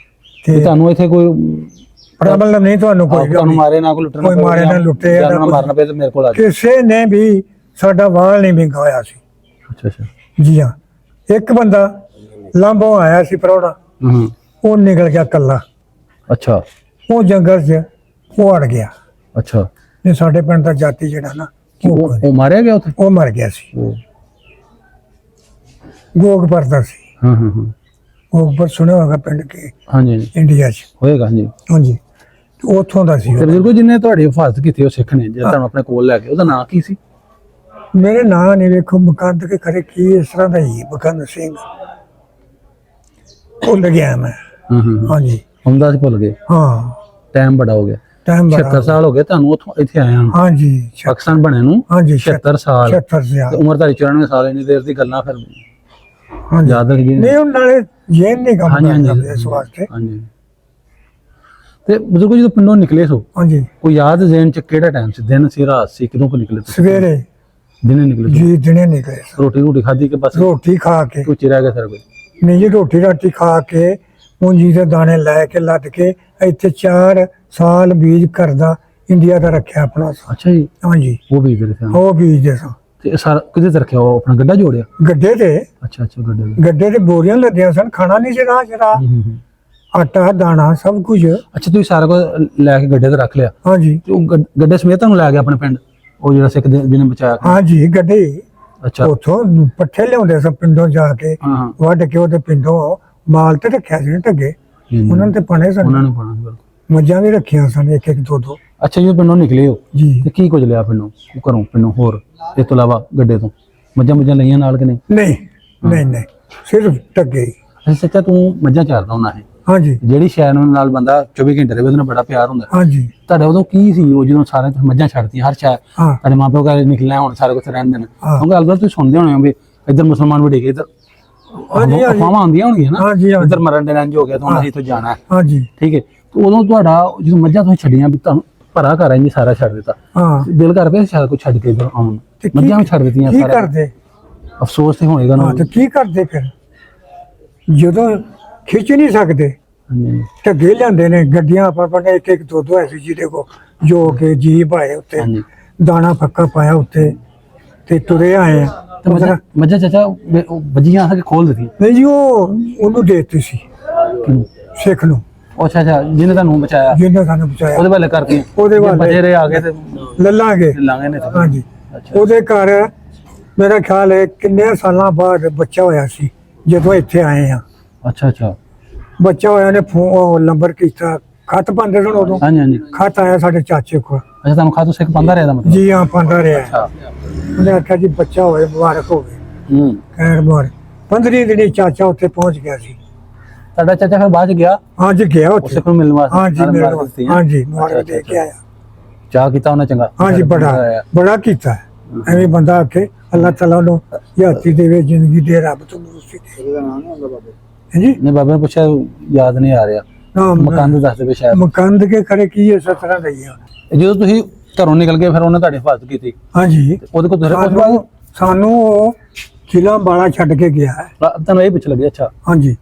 ਤੇ ਤੇ ਤੁਹਾਨੂੰ ਇੱਥੇ ਕੋਈ ਪ੍ਰੋਬਲਮ ਨਹੀਂ ਤੁਹਾਨੂੰ ਕੋਈ ਤੁਹਾਨੂੰ ਮਾਰੇ ਨਾ ਕੋਈ ਲੁੱਟਣਾ ਕੋਈ ਮਾਰੇ ਨਾ ਲੁੱਟੇ ਜਾਂ ਨਾ ਮਾਰਨਾ ਪਏ ਤੇ ਮੇਰੇ ਕੋਲ ਆ ਜਾਓ। ਕਿਸੇ ਨੇ ਵੀ ਸਾਡਾ ਵਾਲ ਨਹੀਂ ਵਿੰਗਾ ਹੋਇਆ ਸੀ। ਅੱਛਾ ਅੱਛਾ, ਜੀ ਹਾਂ, ਇੱਕ ਬੰਦਾ ਲਾਂਭੋਂ ਆਇਆ ਸੀ ਪਰੌੜਾ, ਹਾਂ, ਉਹ ਨਿਕਲ ਗਿਆ ਕੱਲਾ, ਅੱਛਾ ਉਹ ਜੰਗਲ 'ਚ ਉਹ ਅੜ ਗਿਆ। ਅੱਛਾ, ਨੇ ਸਾਡੇ ਪਿੰਡ ਦਾ ਜਾਤੀ ਜਿਹੜਾ ਨਾ ਉਹ ਮਾਰਿਆ ਗਿਆ ਉੱਥੇ? ਉਹ ਮਰ ਗਿਆ ਸੀ। ਗੋਗਪੁਰ ਦਾ ਸੀ। ਹਾਂ ਹਾਂ ਹਾਂ, ਗੋਗਪੁਰ ਸੁਣਿਆ ਹੋਗਾ ਪਿੰਡ ਕੇ ਹਾਂਜੀ ਹਾਂਜੀ, ਇੰਡੀਆ 'ਚ। ਹੋਏਗਾ ਹਾਂਜੀ। ਹਾਂਜੀ, ਤੇ ਉੱਥੋਂ ਦਾ ਸੀ ਉਹ। ਤੇ ਬਜ਼ੁਰਗੋ ਜਿਹਨੇ ਤੁਹਾਡੀ ਹਿਫਾਜ਼ਤ ਕੀਤੀ ਉਹ ਸਿੱਖ ਨੇ ਜਿਹੜਾ ਤੁਹਾਨੂੰ ਆਪਣੇ ਕੋਲ ਲੈ ਕੇ, ਉਹਦਾ ਨਾਂ ਕੀ ਸੀ? ਮੇਰੇ ਨਾਂ ਨਹੀਂ ਵੇਖੋ ਮੁਕੰਦ ਕੇ ਖਰੇ ਕੀ ਇਸ ਤਰ੍ਹਾਂ ਦਾ ਹੀ ਮੁਕੰਦ ਸਿੰਘ, ਭੁੱਲ ਗਿਆ ਮੈਂ। ਹਾਂ ਹਾਂ, ਹਾਂਜੀ ਹੁੰਦਾ ਸੀ ਭੁੱਲ ਗਏ, ਹਾਂ, ਟਾਈਮ ਬੜਾ ਹੋ ਗਿਆ। ਟਾਈਮ 76 ਸਾਲ ਹੋ ਗਏ ਤੁਹਾਨੂੰ ਉੱਥੋਂ ਇੱਥੇ ਆਇਆ ਨੂੰ, ਹਾਂਜੀ ਪਾਕਿਸਤਾਨ ਬਣੇ ਨੂੰ। ਹਾਂਜੀ 76 ਸਾਲ 76 ਤੇ ਸਾਲ ਉਮਰ ਤੁਹਾਡੀ 94 ਸਾਲ, ਇੰਨੀ ਦੇਰ ਦੀ ਗੱਲਾਂ ਫਿਰ ਹਾਂਜੀ। ਯਾਦ ਰੱਖ ਜੀ। ਨਹੀਂ ਉਹ ਨਾਲੇ ਜੇਨ ਨਹੀਂ ਕੰਮ ਹਾਂਜੀ ਕਰਦਾ ਹਾਂਜੀ ਇਸ ਵਾਸਤੇ। ਹਾਂਜੀ। ਤੇ ਬਜ਼ੁਰਗੋ ਜਦੋਂ ਪਿੰਡੋਂ ਨਿਕਲੇ ਸੋ, ਹਾਂਜੀ, ਕੋਈ ਯਾਦ ਜ਼ਹਿਨ ਚ ਕਿਹੜਾ ਟਾਈਮ ਸੀ? ਦਿਨ ਸੀ, ਰਾਤ ਸੀ, ਕਦੋਂ ਕੋ ਨਿਕਲੇ ਤੁਸੀਂ? ਸਵੇਰੇ ਦਿਨੇ ਨਿਕਲੇ ਸੋ? ਜੀ ਦਿਨੇ ਨਿਕਲੇ ਸਾਂ। ਰੋਟੀ ਖਾਧੀ ਕਿ ਬਸ ਰੋਟੀ ਖਾ ਕੇ ਕੁਝ ਰਹਿ ਗਿਆ ਸਰ ਕੋਈ? ਨਹੀਂ ਜੀ, ਰੋਟੀ ਖਾ ਕੇ ਮੂੰਜੀ ਦੇ ਦਾਣੇ ਲੈ ਕੇ ਲੱਦ ਕੇ ਇੱਥੇ 4 ਸਾਲ ਬੀਜ ਕਰਦਾ ਇੰਡੀਆ ਦਾ ਰੱਖਿਆ ਆਪਣਾ। ਅੱਛਾ ਜੀ, ਹਾਂਜੀ, ਉਹ ਵੀ ਇਧਰ ਸੀ। ਉਹ ਬੀਜਦੇ ਸਾਂ ਤੇ ਸਾਰਾ ਕਿਤੇ ਤੇ ਰੱਖਿਆ? ਉਹ ਆਪਣਾ ਗੱਡਾ ਜੋੜਿਆ? ਗੱਡੇ ਤੇ। ਅੱਛਾ ਅੱਛਾ, ਗੱਡੇ ਤੇ। ਗੱਡੇ ਤੇ ਬੋਰੀਆਂ ਲੱਦੀਆਂ ਸਨ, ਖਾਣਾ ਨਹੀਂ ਸੀ ਰਾਹ 'ਚ ਰਾਹ, ਆਟਾ ਦਾਣਾ ਸਭ ਕੁਝ। ਅੱਛਾ, ਤੁਸੀਂ ਸਾਰਾ ਕੁਝ ਲੈ ਕੇ ਗੱਡੇ ਤੇ ਰੱਖ ਲਿਆ? ਹਾਂਜੀ ਤੇ ਉਹ ਗੱਡੇ ਸਮੇਤ ਤੁਹਾਨੂੰ ਲੈ ਗਿਆ ਆਪਣੇ ਪਿੰਡ, ਉਹ ਜਿਹੜਾ ਸਿੱਖ ਜਿਹਨੇ ਬਚਾਇਆ? ਹਾਂਜੀ, ਗੱਡੇ ਅੱਛਾ, ਉੱਥੋਂ ਪੱਠੇ ਲਿਆਉਂਦੇ ਸਨ ਪਿੰਡੋਂ ਜਾ ਕੇ, ਹਾਂ ਹਾਂ, ਵੱਢ ਕੇ ਉਹਦੇ ਪਿੰਡੋਂ ਮਾਲ ਤੇ ਰੱਖਿਆ ਸੀ ਢੱਗੇ, ਉਹਨਾਂ ਨੇ ਤੇ ਪਾਣੇ ਸਨ। ਉਹਨਾਂ ਨੇ ਪਾਣਾ ਬਿਲਕੁਲ। ਮੱਝਾਂ ਵੀ ਰੱਖੀਆਂ ਸਨ, ਇੱਕ ਇੱਕ ਦੋ ਦੋ। ਅੱਛਾ ਜੀ, ਪਿੰਡੋਂ ਨਿਕਲੇ ਹੋ ਜੀ ਤੇ ਕੀ ਕੁਝ ਲਿਆ ਪਿੰਡੋਂ, ਘਰੋਂ ਪਿੰਡੋਂ ਹੋਰ ਇਸ ਤੋਂ ਇਲਾਵਾ ਗੱਡੇ ਤੋਂ? ਮੱਝਾਂ ਲਈਆਂ ਨਾਲ ਕਿ ਨਹੀਂ? ਨਹੀਂ ਨਹੀਂ ਨਹੀਂ, ਸਿਰਫ ਢੱਗੇ ਹੀ। ਅੱਛਾ ਸੱਚਾ, ਤੂੰ ਮੱਝਾਂ ਚਾਰਦਾ ਹੁੰਦਾ ਹੈ? ਹਾਂਜੀ ਜਿਹੜੀ ਸ਼ੈ ਨਾਲ ਬੰਦਾ 24 ਘੰਟੇ ਰਹੇ ਉਹਦੇ ਨਾਲ ਬੜਾ ਪਿਆਰ ਹੁੰਦਾ। ਹਾਂਜੀ ਤੁਹਾਡਾ ਉਦੋਂ ਕੀ ਸੀ ਉਹ ਜਦੋਂ ਸਾਰੇ ਤੁਸੀਂ ਮੱਝਾਂ ਛੱਡਤੀਆਂ ਹਰ ਸ਼ੈ? ਹਾਂ ਤੁਹਾਡੇ ਮਾਂ ਪਿਓ ਘਰ ਨਿਕਲਣਾ ਹੁਣ ਸਾਰੇ ਕੁਝ ਰਹਿਣ ਦੇਣਾ, ਹਾਂ। ਕਿਉਂਕਿ ਅਲਬਤ ਤੁਸੀਂ ਸੁਣਦੇ ਹੋਣੇ ਹੋ ਵੀ ਇੱਧਰ ਮੁਸਲਮਾਨ ਵੜੇ ਗਏ, ਇੱਧਰ ਹਾਂਜੀ, ਅਫਵਾਹਾਂ ਆਉਂਦੀਆਂ ਹੋਣਗੀਆਂ ਨਾ, ਹਾਂਜੀ ਹਾਂਜੀ ਇੱਧਰ ਮਰਨ ਦੇ ਇੰਜ ਹੋ ਗਿਆ ਤੁਹਾਨੂੰ ਅਸੀਂ ਇੱਥੋਂ ਜਾਣਾ ਹੈ, ਹਾਂਜੀ ਠੀਕ ਹੈ। ਤੇ ਉਦੋਂ ਤੁਹਾਡਾ ਜਦੋਂ ਮੱਝਾਂ ਤੁਸੀਂ ਛੱਡੀਆਂ ਵੀ ਤੁਹਾਨੂੰ ਭਰਾ ਘਰ ਆਈ ਸਾਰਾ ਛੱਡ ਦਿੱਤਾ, ਹਾਂ, ਦਿਲ ਕਰ ਪਿਆ ਸ਼ਾਇਦ ਕੋਈ ਛੱਡ ਕੇ ਇੱਧਰ ਆਉਣ? ਤੇ ਕੀ- ਮੱਝਾਂ ਵੀ ਛੱਡ ਦਿੱਤੀਆਂ, ਕੀ ਸਾਰਾ ਕਰਦੇ? ਅਫਸੋਸ ਤੇ ਹੋਏਗਾ ਨਾ। ਹਾਂ, ਤੇ ਕੀ ਕਰਦੇ ਫਿਰ ਜਦੋਂ ਖਿੱਚ ਨਹੀਂ ਸਕਦੇ? ਹਾਂਜੀ ਢੱਗੇ ਲਿਆਂਦੇ ਨੇ ਗੱਡੀਆਂ ਆਪਾਂ ਇੱਕ ਇੱਕ ਦੋ ਦੋ ਐਸੀ ਜਿਹਦੇ ਕੋ ਜੋ ਕਿ ਜੀਪ ਆਏ ਉੱਤੇ, ਹਾਂਜੀ। ਦਾਣਾ ਫੱਕਾ ਪਾਇਆ ਉੱਤੇ ਤੇ ਤੁਰੇ ਆਏ ਆ। ਤੇ ਮੱਝਾਂ ਚਾਚਾ ਉਹ ਵੱਜੀਆਂ ਆ ਕੇ ਖੋਲ ਦਿੱਤੀਆਂ? ਨਹੀਂ ਜੀ, ਉਹ ਉਹਨੂੰ ਦੇ ਦਿੱਤੀ ਸੀ ਕਿਹਨੂੰ? ਸਿੱਖ ਨੂੰ, ਅੱਛਾ ਅੱਛਾ, ਜਿਹਨੇ ਤੁਹਾਨੂੰ ਬਚਾਇਆ ਜਿਹਨੇ ਸਾਨੂੰ ਬਚਾਇਆ। ਉਹਦੇ ਵਾਲੇ ਕਰਤੀਆਂ? ਉਹਦੇ ਵਾਲੇ। ਬਚੇ ਰਹੇ ਆ ਗਏ ਤੇ ਲੱਲਾਂਗੇ। ਲਾਂਗੇ ਨੇ ਇੱਥੇ। ਹਾਂਜੀ, ਅੱਛਾ ਉਹਦੇ ਘਰ ਮੇਰਾ ਖਿਆਲ ਹੈ ਕਿੰਨੇ ਸਾਲਾਂ ਬਾਅਦ ਬੱਚਾ ਹੋਇਆ ਸੀ ਜਦੋਂ ਇੱਥੇ ਆਏ ਆ। ਅੱਛਾ ਅੱਛਾ, ਬੱਚਾ ਹੋਇਆ ਨੇ ਨੰਬਰ ਕੀਤਾ, ਖਤ ਪਾਉਂਦੇ ਸਨ ਉਦੋਂ। ਹਾਂਜੀ ਹਾਂਜੀ। ਖਤ ਆਇਆ ਸਾਡੇ ਚਾਚੇ ਕੋਲ। ਅੱਛਾ, ਤੁਹਾਨੂੰ ਖਾਤੋਂ ਸਿੱਖ ਪਾਉਂਦਾ ਰਿਹਾ ਦਾ ਮਤਲਬ? ਜੀ ਹਾਂ, ਪਾਉਂਦਾ ਰਿਹਾ। ਅੱਛਾ, ਉਹਨੇ ਆਖਿਆ ਜੀ ਬੱਚਾ ਹੋਵੇ, ਮੁਬਾਰਕ ਹੋਵੇ। ਹੂੰ। ਖੈਰ ਮੁਬਾਰਕ। 15 ਦਿਨੀ ਚਾਚਾ ਉੱਥੇ ਪਹੁੰਚ ਗਿਆ ਸੀ। ਤੁਹਾਡਾ ਚਾਚਾ ਫਿਰ ਬਾਅਦ ਚ ਗਿਆ ਹਾਂਜੀ, ਗਿਆ ਉਹ ਉੱਥੇ। ਸਿੱਖ ਨੂੰ ਮਿਲਣ ਵਾਸਤੇ? ਹਾਂਜੀ ਨਾਲ ਮੇਰੇ ਮੁਬਾਰਕ ਦਿੱਤੀ, ਹੈਂ? ਹਾਂਜੀ ਮੁਬਾਰਕ ਦੇ ਕੇ ਆਇਆ। ਚਾਹ ਕੀਤਾ ਉਹਨੇ ਚੰਗਾ? ਹਾਂਜੀ, ਬੜਾ ਕੀਤਾ। ਐਵੇਂ ਬੰਦਾ ਆਖੇ ਅੱਲਾਹ ਤਾਲਾ ਨੂੰ ਯਾਤੀ ਦੇਵੇ, ਜ਼ਿੰਦਗੀ ਦੇ, ਰੱਬ ਤੰਦਰੁਸਤੀ ਦੇ। ਹਾਂਜੀ, ਨੇ ਬਾਬੇ ਨੇ ਪੁੱਛਿਆ, ਯਾਦ ਨਹੀਂ ਆ ਰਿਹਾ, ਹਾਂ, ਮਕਾਨ ਦੇ ਦੱਸ ਦੇਵੇ ਸ਼ਾਇਦ। ਮਕੰਦ ਕੇ ਖਰੇ ਕੀ ਹੈ ਸਤਰਾ ਦਈ ਆ। ਜਦੋਂ ਤੁਸੀਂ ਘਰੋਂ ਨਿਕਲ ਗਏ ਫਿਰ ਉਹਨੇ ਤੁਹਾਡੀ ਹਿਫਾਜ਼ਤ ਕੀਤੀ? ਹਾਂਜੀ, ਉਹਦੇ ਕੋਲ ਤੁਸੀਂ ਉਸ ਬਾਅਦ ਸਾਨੂੰ ਉਹ ਜ਼ਿਲ੍ਹਾ ਅੰਬਾਲਾ ਛੱਡ ਕੇ ਗਿਆ ਹੈ। ਤੁਹਾਨੂੰ ਇਹ ਪੁੱਛ ਲੱਗਿਆ? ਅੱਛਾ, ਹਾਂਜੀ,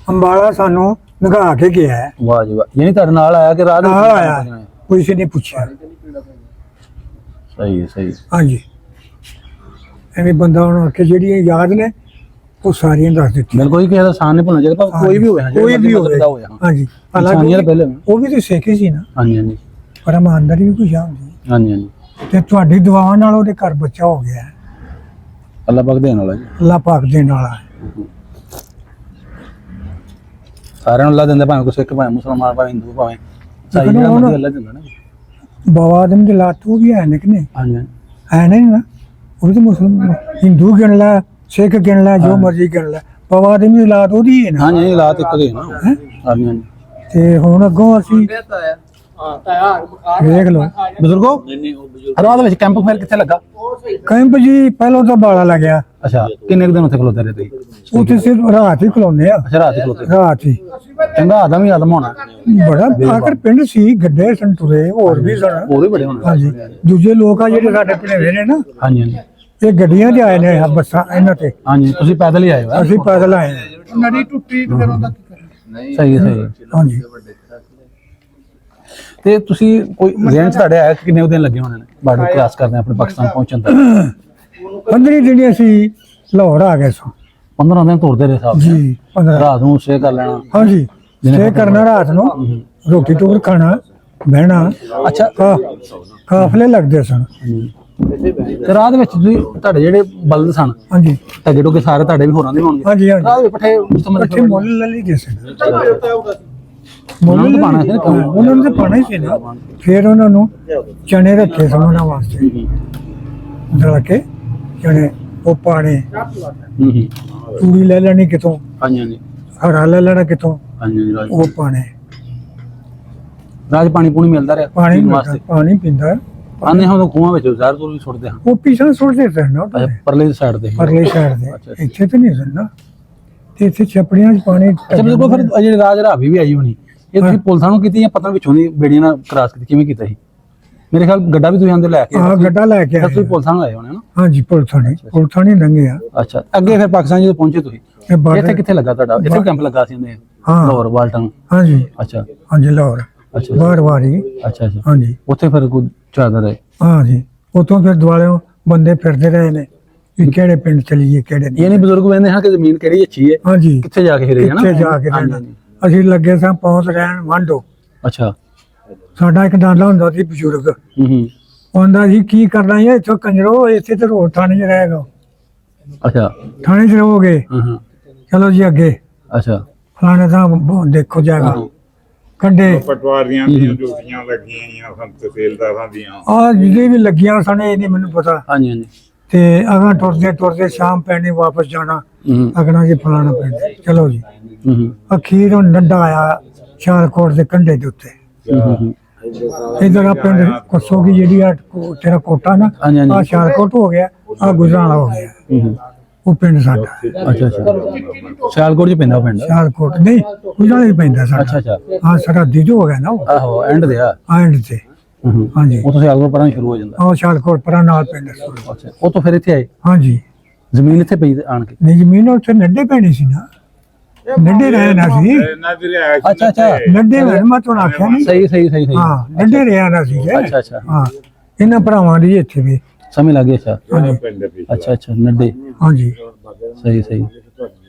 ਅੰਬਾਲਾ ਸਾਨੂੰ ਨਗਾ ਕੇ ਗਿਆ ਹੈ। ਵਾਹ ਜੀ ਵਾਹ, ਯਾਨੀ ਤੁਹਾਡੇ ਨਾਲ ਆਇਆ ਕਿ ਰਾਹ ਦੇ ਨਾਲ ਵਿੱਚ? ਆਇਆ, ਕਿਸੇ ਨੇ ਪੁੱਛਿਆ। ਸਹੀ ਹੈ, ਸਹੀ। ਹਾਂਜੀ, ਐਵੇਂ ਬੰਦਾ ਹੁਣ ਆਖੇ ਜਿਹੜੀਆਂ ਯਾਦ ਨੇ ਉਹ ਸਾਰੀਆਂ ਦੱਸ ਦਿੱਤੀਆਂ। ਬਿਲਕੁਲ ਹੀ ਕਿਸੇ ਦਾ ਸਾਨ ਨਹੀਂ ਭੁੱਲਣਾ ਚਾਹੀਦਾ, ਭਾਵੇਂ ਕੋਈ ਵੀ ਹੋਵੇ, ਕੋਈ ਵੀ ਹੋਵੇ। ਹੋਵੇ। ਹਾਂਜੀ, ਇਨਸਾਨੀਅਤ ਪਹਿਲੇ। ਉਹ ਵੀ ਤਾਂ ਸਿੱਖ ਹੀ ਸੀ ਨਾ, ਹਾਂਜੀ ਹਾਂਜੀ ਪਰ ਇਮਾਨਦਾਰੀ ਵੀ ਕੁਝ ਆਉਂਦੀ। ਹਾਂਜੀ ਹਾਂਜੀ, ਤੇ ਤੁਹਾਡੀ ਦੁਆਵਾਂ ਨਾਲ ਉਹਦੇ ਘਰ ਬੱਚਾ ਹੋ ਗਿਆ ਹੈ। ਅੱਲਾਹ ਪਾਕ ਦੇਣ ਵਾਲਾ ਜੀ, ਅੱਲਾਹ ਪਾਕ ਦੇ ਨਾਲ ਹੈ। ਸਾਰਿਆਂ ਨੂੰ ਅੱਲਾਹ ਦਿੰਦਾ, ਭਾਵੇਂ ਕੋਈ ਸਿੱਖ, ਭਾਵੇਂ ਮੁਸਲਮਾਨ, ਭਾਵੇਂ ਹਿੰਦੂ, ਭਾਵੇਂ ਸਾਈ, ਲੇਕਿਨ ਜਿਹੜਾ ਹੁਣ- ਮਰਜ਼ੀ ਅੱਲਾਹ ਦਿੰਦਾ ਨਾ। ਬਾਬਾ ਆਦਮ ਦੇ ਲਾਤ ਉਹ ਵੀ ਹੈ ਨੇ ਕਿ ਨਹੀਂ? ਹਾਂਜੀ ਹੈ ਨਹੀਂ ਨਾ, ਉਹ ਵੀ ਤਾਂ ਮੁਸਲਮਾਨ, ਹਿੰਦੂ ਗਿਣ ਲੈ, ਸਿੱਖ ਗਿਣ ਲੈ, ਜੋ ਮਰਜ਼ੀ ਗਿਣ ਲੈ, ਬਾਬਾ ਆਦਮ ਦੀ ਲਾਤ ਉਹਦੀ ਹੈ ਨਾ। ਹਾਂਜੀ, ਹਾਲਾਤ ਇੱਕ ਦੇ ਨਾ। ਹਾਂਜੀ ਹਾਂਜੀ, ਤੇ ਹੁਣ ਅੱਗੋਂ ਅਸੀਂ ਵੇਖ ਲਓ ਬਜ਼ੁਰਗੋ ਰਾਹ ਦੇ ਵਿੱਚ ਕੈਂਪ ਫਾਇਰ ਕਿੱਥੇ ਲੱਗਾ? ਕੈਂਪ ਜੀ ਪਹਿਲਾਂ ਤਾਂ ਬਾਲਾ ਲੱਗਿਆ, ਅੱਛਾ, ਕਿੰਨੇ ਕੁ ਦਿਨ ਉੱਥੇ ਖਲੋਤੇ ਰਹੇ ਤੁਸੀਂ? ਉੱਥੇ ਸਿਰਫ ਰਾਤ ਹੀ ਖਲੋਨੇ ਆ, ਅੱਛਾ, ਰਾਤ ਹੀ ਖਲੋਤੇ। ਰਾਤ ਹੀ। ਚੰਗਾ ਆਦਮ ਹੀ ਆਦਮ ਹੋਣਾ, ਬੜਾ ਆਖਰ ਪਿੰਡ ਸੀ, ਗੱਡੇ ਸਨ ਤੁਰੇ, ਹੋਰ ਵੀ ਸਨ। ਹੋਰ ਵੀ ਬੜੇ ਹੋਣੇ। ਹਾਂਜੀ, ਦੂਜੇ ਲੋਕ ਆ ਜਿਹੜੇ ਸਾਡੇ ਭਣੇਵੇਂ ਨੇ ਨਾ, ਹਾਂਜੀ ਹਾਂਜੀ ਇਹ ਗੱਡੀਆਂ 'ਤੇ ਆਏ ਨੇ, ਬੱਸਾਂ ਇਹਨਾਂ ਤੇ। ਹਾਂਜੀ, ਤੁਸੀਂ ਪੈਦਲ ਹੀ ਆਏ ਹੋ? ਅਸੀਂ ਪੈਦਲ ਆਏ ਨੇ। ਨੜੀ ਟੁੱਟੀ ਤੇ ਫਿਰ ਉਹਦਾ ਕੀ ਕਰਨਾ? ਸਹੀ ਹੈ, ਸਹੀ ਹੈ। ਹਾਂਜੀ, ਤੇ ਤੁਸੀਂ ਕੋਈ ਜ਼ਿਹਨ 'ਚ ਤੁਹਾਡੇ ਆਇਆ ਕਿ ਕਿੰਨੇ ਕੁ ਦਿਨ ਲੱਗੇ ਹੋਣੇ ਨੇ ਬਾਰਡਰ ਕ੍ਰਾਸ ਕਰਦੇ ਆਪਣੇ ਪਾਕਿਸਤਾਨ ਪਹੁੰਚਣ ਤੱਕ? 15 ਦਿਨ ਅਸੀਂ ਲਾਹੌਰ ਆ ਗਏ ਸਾਂ 15 ਦਿਨ ਤੁਰਦੇ ਰਹੇ ਸਾਹਿਬ ਜੀ। 15 ਰਾਤ ਨੂੰ ਸਟੇ ਕਰ ਲੈਣਾ? ਹਾਂਜੀ, ਸਟੇ ਕਰਨਾ ਰਾਤ ਨੂੰ, ਰੋਟੀ ਟੁਕੜ ਖਾਣਾ, ਬਹਿਣਾ। ਅੱਛਾ, ਕਾਫਲੇ ਲੱਗਦੇ ਸਨ। ਤੇ ਰਾਹ ਦੇ ਵਿੱਚ ਤੁਸੀਂ ਤੁਹਾਡੇ ਜਿਹੜੇ ਬਲਦ ਸਨ ਹਾਂਜੀ ਅੱਗੇ ਟੋਕੇ ਸਾਰੇ ਤੁਹਾਡੇ ਵੀ ਹੋਰਾਂ ਦੇ ਹੋਣਗੇ? ਹਾਂਜੀ ਹਾਂਜੀ, ਰਾਹ ਦੇ ਪੱਠੇ ਇਕੱਠੇ ਮੁੱਲ ਲੈ ਲਈਦੇ ਸਨ। ਉਹਨਾਂ ਨੂੰ ਤਾਂ ਪਾਉਣਾ ਸੀ ਨਾ ਕਿਉਂ? ਉਹਨਾਂ ਨੂੰ ਤਾਂ ਪਾਉਣਾ ਹੀ ਸੀ ਨਾ। ਫਿਰ ਉਹਨਾਂ ਨੂੰ ਚਣੇ ਰੱਖੇ ਸਨ ਉਹਨਾਂ ਵਾਸਤੇ, ਦਲ ਕੇ ਚਣੇ ਉਹ ਪਾਣੇ। ਤੂੜੀ ਲੈ ਲੈਣੀ ਕਿਤੋਂ, ਹਾਂਜੀ ਹਾਂਜੀ ਹਰਾ ਲੈ ਲੈਣਾ ਕਿਤੋਂ, ਹਾਂਜੀ ਰਾਜ ਉਹ ਪਾਣੇ। ਰਾਜ ਪਾਣੀ ਪੂਣੀ ਮਿਲਦਾ ਰਿਹਾ ਪਾਣੀ ਪੀਣ ਮਿਲਦਾ, ਵਾਸਤੇ? ਪਾਣੀ ਪੀਂਦਾ। ਆਨੇ ਹਾਂ ਖੂਹਾਂ ਵਿੱਚ ਜ਼ਹਿਰ ਜ਼ੂਰ ਵੀ ਸੁੱਟਦੇ ਹਾਂ? ਉਹ ਪਿਛਾਂ ਸੁੱਟਦੇ ਸਨ ਨਾ ਅੱਛਾ, ਪਰਲੇ ਸਾਈਡ ਤੇ? ਪਰਲੇ ਸਾਈਡ ਦੇ, ਇੱਥੇ ਤਾਂ ਨਹੀਂ ਸਨ ਨਾ। ਤੇ ਇੱਥੇ ਛਪੜੀਆਂ 'ਚ ਪਾਣੀ। ਅੱਛਾ, ਬਿਲਕੁਲ। ਫਿਰ ਜਿਹੜੇ ਰਾਜ ਰਾਵੀ ਵੀ ਆਈ ਹੋਣੀ, ਇਹ ਤੁਸੀਂ ਪੁਲਿਸਾਂ ਨੂੰ ਕੀਤੀ ਜਾਂ ਪਤਾ ਵਿੱਚੋਂ ਦੀ ਬੇੜੀਆਂ ਨਾਲ ਕ੍ਰਾਸ ਕੀਤੀ, ਕਿਵੇਂ ਕੀਤਾ ਸੀ? ਮੇਰੇ ਖਿਆਲ ਗੱਡਾ ਵੀ ਤੁਸੀਂ ਆਂਦੇ ਲੈ ਕੇ ਹਾਂ, ਗੱਡਾ ਲੈ ਕੇ ਫਿਰ ਆਏ। ਤੁਸੀਂ ਪੁਲਿਸਾਂ ਨੂੰ ਆਏ ਹੋਣੇ ਨਾ? ਹਾਂਜੀ, ਪੁਲਿਸਾਂ ਨੇ ਲੰਘੇ ਆ। ਅੱਛਾ, ਅੱਗੇ ਫਿਰ ਪਾਕਿਸਤਾਨ ਜਦੋਂ ਪਹੁੰਚੇ ਤੁਸੀਂ, ਇਹ border- ਇੱਥੇ ਕਿੱਥੇ ਲੱਗਾ ਤੁਹਾਡਾ? ਇੱਥੇ ਕੈਂਪ ਲੱਗਾ ਸੀ ਇਹਨੇ ਹਾਂ। ਲਾਹੌਰ ਵਾਲਟਨ? ਹਾਂਜੀ ਅੱਛਾ ਹਾਂਜੀ, ਲਾਹੌਰ ਅੱਛਾ ਬਾਹਰ ਵਾਰੀ। ਅੱਛਾ ਅੱਛਾ, ਹਾਂਜੀ ਉੱਥੇ ਫਿਰ ਕੋਈ ਚਾਦਰ ਹੈ? ਹਾਂਜੀ, ਉਤੋਂ ਫਿਰ ਦੁਆਲਿਓਂ ਬੰਦੇ ਫਿਰਦੇ ਰਹੇ ਨੇ ਵੀ ਕਿਹੜੇ ਪਿੰਡ ਚਲੀਏ ਕਿਹੜੇ ਇਹ ਨਹੀਂ। ਨਹੀਂ ਬਜ਼ੁਰਗ ਕਹਿੰਦੇ ਹਾਂ ਕਿ ਜ਼ਮੀਨ ਕਿਹੜੀ ਅੱਛੀ ਹੈ, ਹਾਂਜੀ, ਕਿੱਥੇ ਜਾ ਕੇ ਫਿਰੇ ਹੈ ਨਾ? ਕਿੱਥੇ ਜਾ ਕੇ ਹਾਂਜੀ, ਰਹਿਣਾ। ਹਾਂਜੀ। ਅਸੀਂ ਲੱਗੇ ਸਾਂ ਪਹੁੰਚ ਰਹਿਣ ਵਾਂਢੋ। ਅੱਛਾ। ਸਾਡਾ ਇੱਕ ਦਾਦਾ ਹੁੰਦਾ ਸੀ ਬਜ਼ੁਰਗ, ਹੂੰ ਆਉਂਦਾ ਸੀ ਕੀ ਕਰਨਾ ਹੈ ਇੱਥੋਂ ਕੰਜਰੋ, ਇੱਥੇ ਤੇ ਰੋਡ ਥਾਣੇ 'ਚ ਰਹੇਗਾ, ਅੱਛਾ। ਥਾਣੇ 'ਚ ਰਹੋਗੇ, ਹਾਂ ਚਲੋ ਜੀ ਅੱਗੇ ਅੱਛਾ। ਫਲਾਣੇ ਦਾ ਦੇਖੋ ਜਾਏਗਾ। ਕੰਡੇ ਪਟਵਾਰੀਆਂ ਦੀਆਂ ਡਿਊਟੀਆਂ ਲੱਗੀਆਂ ਸਨ, ਤਹਿਸੀਲਦਾਰਾਂ ਦੀਆਂ। ਆ ਜਿਹਦੇ ਵੀ ਲੱਗੀਆਂ ਸਨ, ਇਹ ਨਹੀਂ ਮੈਨੂੰ ਪਤਾ। ਹਾਂਜੀ ਹਾਂਜੀ। ਤੇ ਅਗਾਂ ਟੁਰਦੇ ਟੁਰਦੇ ਸ਼ਾਮ ਪੈਣੀ, ਵਾਪਸ ਜਾਣਾ, ਹੂੰ ਅਗਣਾ ਜੀ ਫਲਾਣਾ ਪਿੰਡ, ਚਲੋ ਜੀ। ਹੂੰ ਅਖੀਰ ਉਹ ਨੰਡਾ ਆਇਆ ਸ਼ਾਲਕੋਟ ਦੇ ਕੰਢੇ ਦੇ ਉੱਤੇ। ਹੂੰ। ਇਧਰ ਆ ਪਿੰਡ ਕੁੱਸੋਗੀ ਜਿਹੜੀ ਆ ਤੇਰਾ ਕੋਟਾ ਨਾ, ਹਾਂਜੀ, ਹਾਂਜੀ। ਆ ਸ਼ਾਲਕੋਟ ਹੋ ਗਿਆ, ਆ ਗੁਜਰਾਣਾ ਹੋ ਗਿਆ, ਹੂੰ। ਉਹ ਪਿੰਡ ਸਾਡਾ। ਅੱਛਾ ਅੱਛਾ, ਸਿਆਲਕੋਟ ਚ ਪੈਂਦਾ ਉਹ ਪਿੰਡ? ਸ਼ਾਲਕੋਟ ਨਹੀਂ, ਗੁਜਰਾਣਾ ਹੀ ਪੈਂਦਾ ਅੱਛਾ ਸਾਡਾ। ਅੱਛਾ, ਹਾਂ, ਸਰਹੱਦੀ ਜੋ ਹੋ ਗਿਆ ਨਾ ਉਹ, ਆਹੋ ਐਂਡ ਦੇ ਆ। ਐਂਡ ਤੇ। ਹੂੰ। ਹਾਂਜੀ, ਉਹ ਤੋਂ ਸਿਆਲਕੋਟ ਪਰਾਂ ਸ਼ੁਰੂ ਹੋ ਜਾਂਦਾ? ਉਹ ਸ਼ਾਲਕੋਟ ਪਰਾਂ ਨਾਲ ਪਿੰਡ। ਅੱਛਾ, ਉਹ ਤੋਂ ਫਿਰ ਇੱਥੇ ਆਏ? ਹਾਂਜੀ, ਜ਼ਮੀਨ ਇੱਥੇ ਪਈ ਆਣ ਕੇ? ਨਹੀਂ ਜ਼ਮੀਨ ਉੱਥੇ ਨੱਡੇ ਪੈਣੀ ਸੀ ਨਾ, ਨੱਡੇ ਰਹਿਣਾ ਸੀ। ਇਹਨਾਂ ਦੀ ਰਿਹਾਇਸ਼ ਅੱਛਾ ਅੱਛਾ, ਨੱਡੇ ਰਹਿਣ, ਮੈਂ ਤੁਹਾਨੂੰ ਆਖਿਆ ਨਹੀਂ। ਸਹੀ ਸਹੀ ਸਹੀ ਸਹੀ। ਹਾਂ, ਨੱਡੇ ਰਹਿਣਾ ਸੀ। ਅੱਛਾ ਅੱਛਾ, ਹਾਂ, ਇਹਨਾਂ ਭਰਾਵਾਂ ਦੀ ਇੱਥੇ ਵੀ। ਸਮਝ ਲੱਗ ਗਈ। ਅੱਛਾ ਪਿੰਡ ਦੀ। ਅੱਛਾ ਅੱਛਾ, ਨੱਡੇ। ਹਾਂਜੀ ਸਹੀ ਸਹੀ।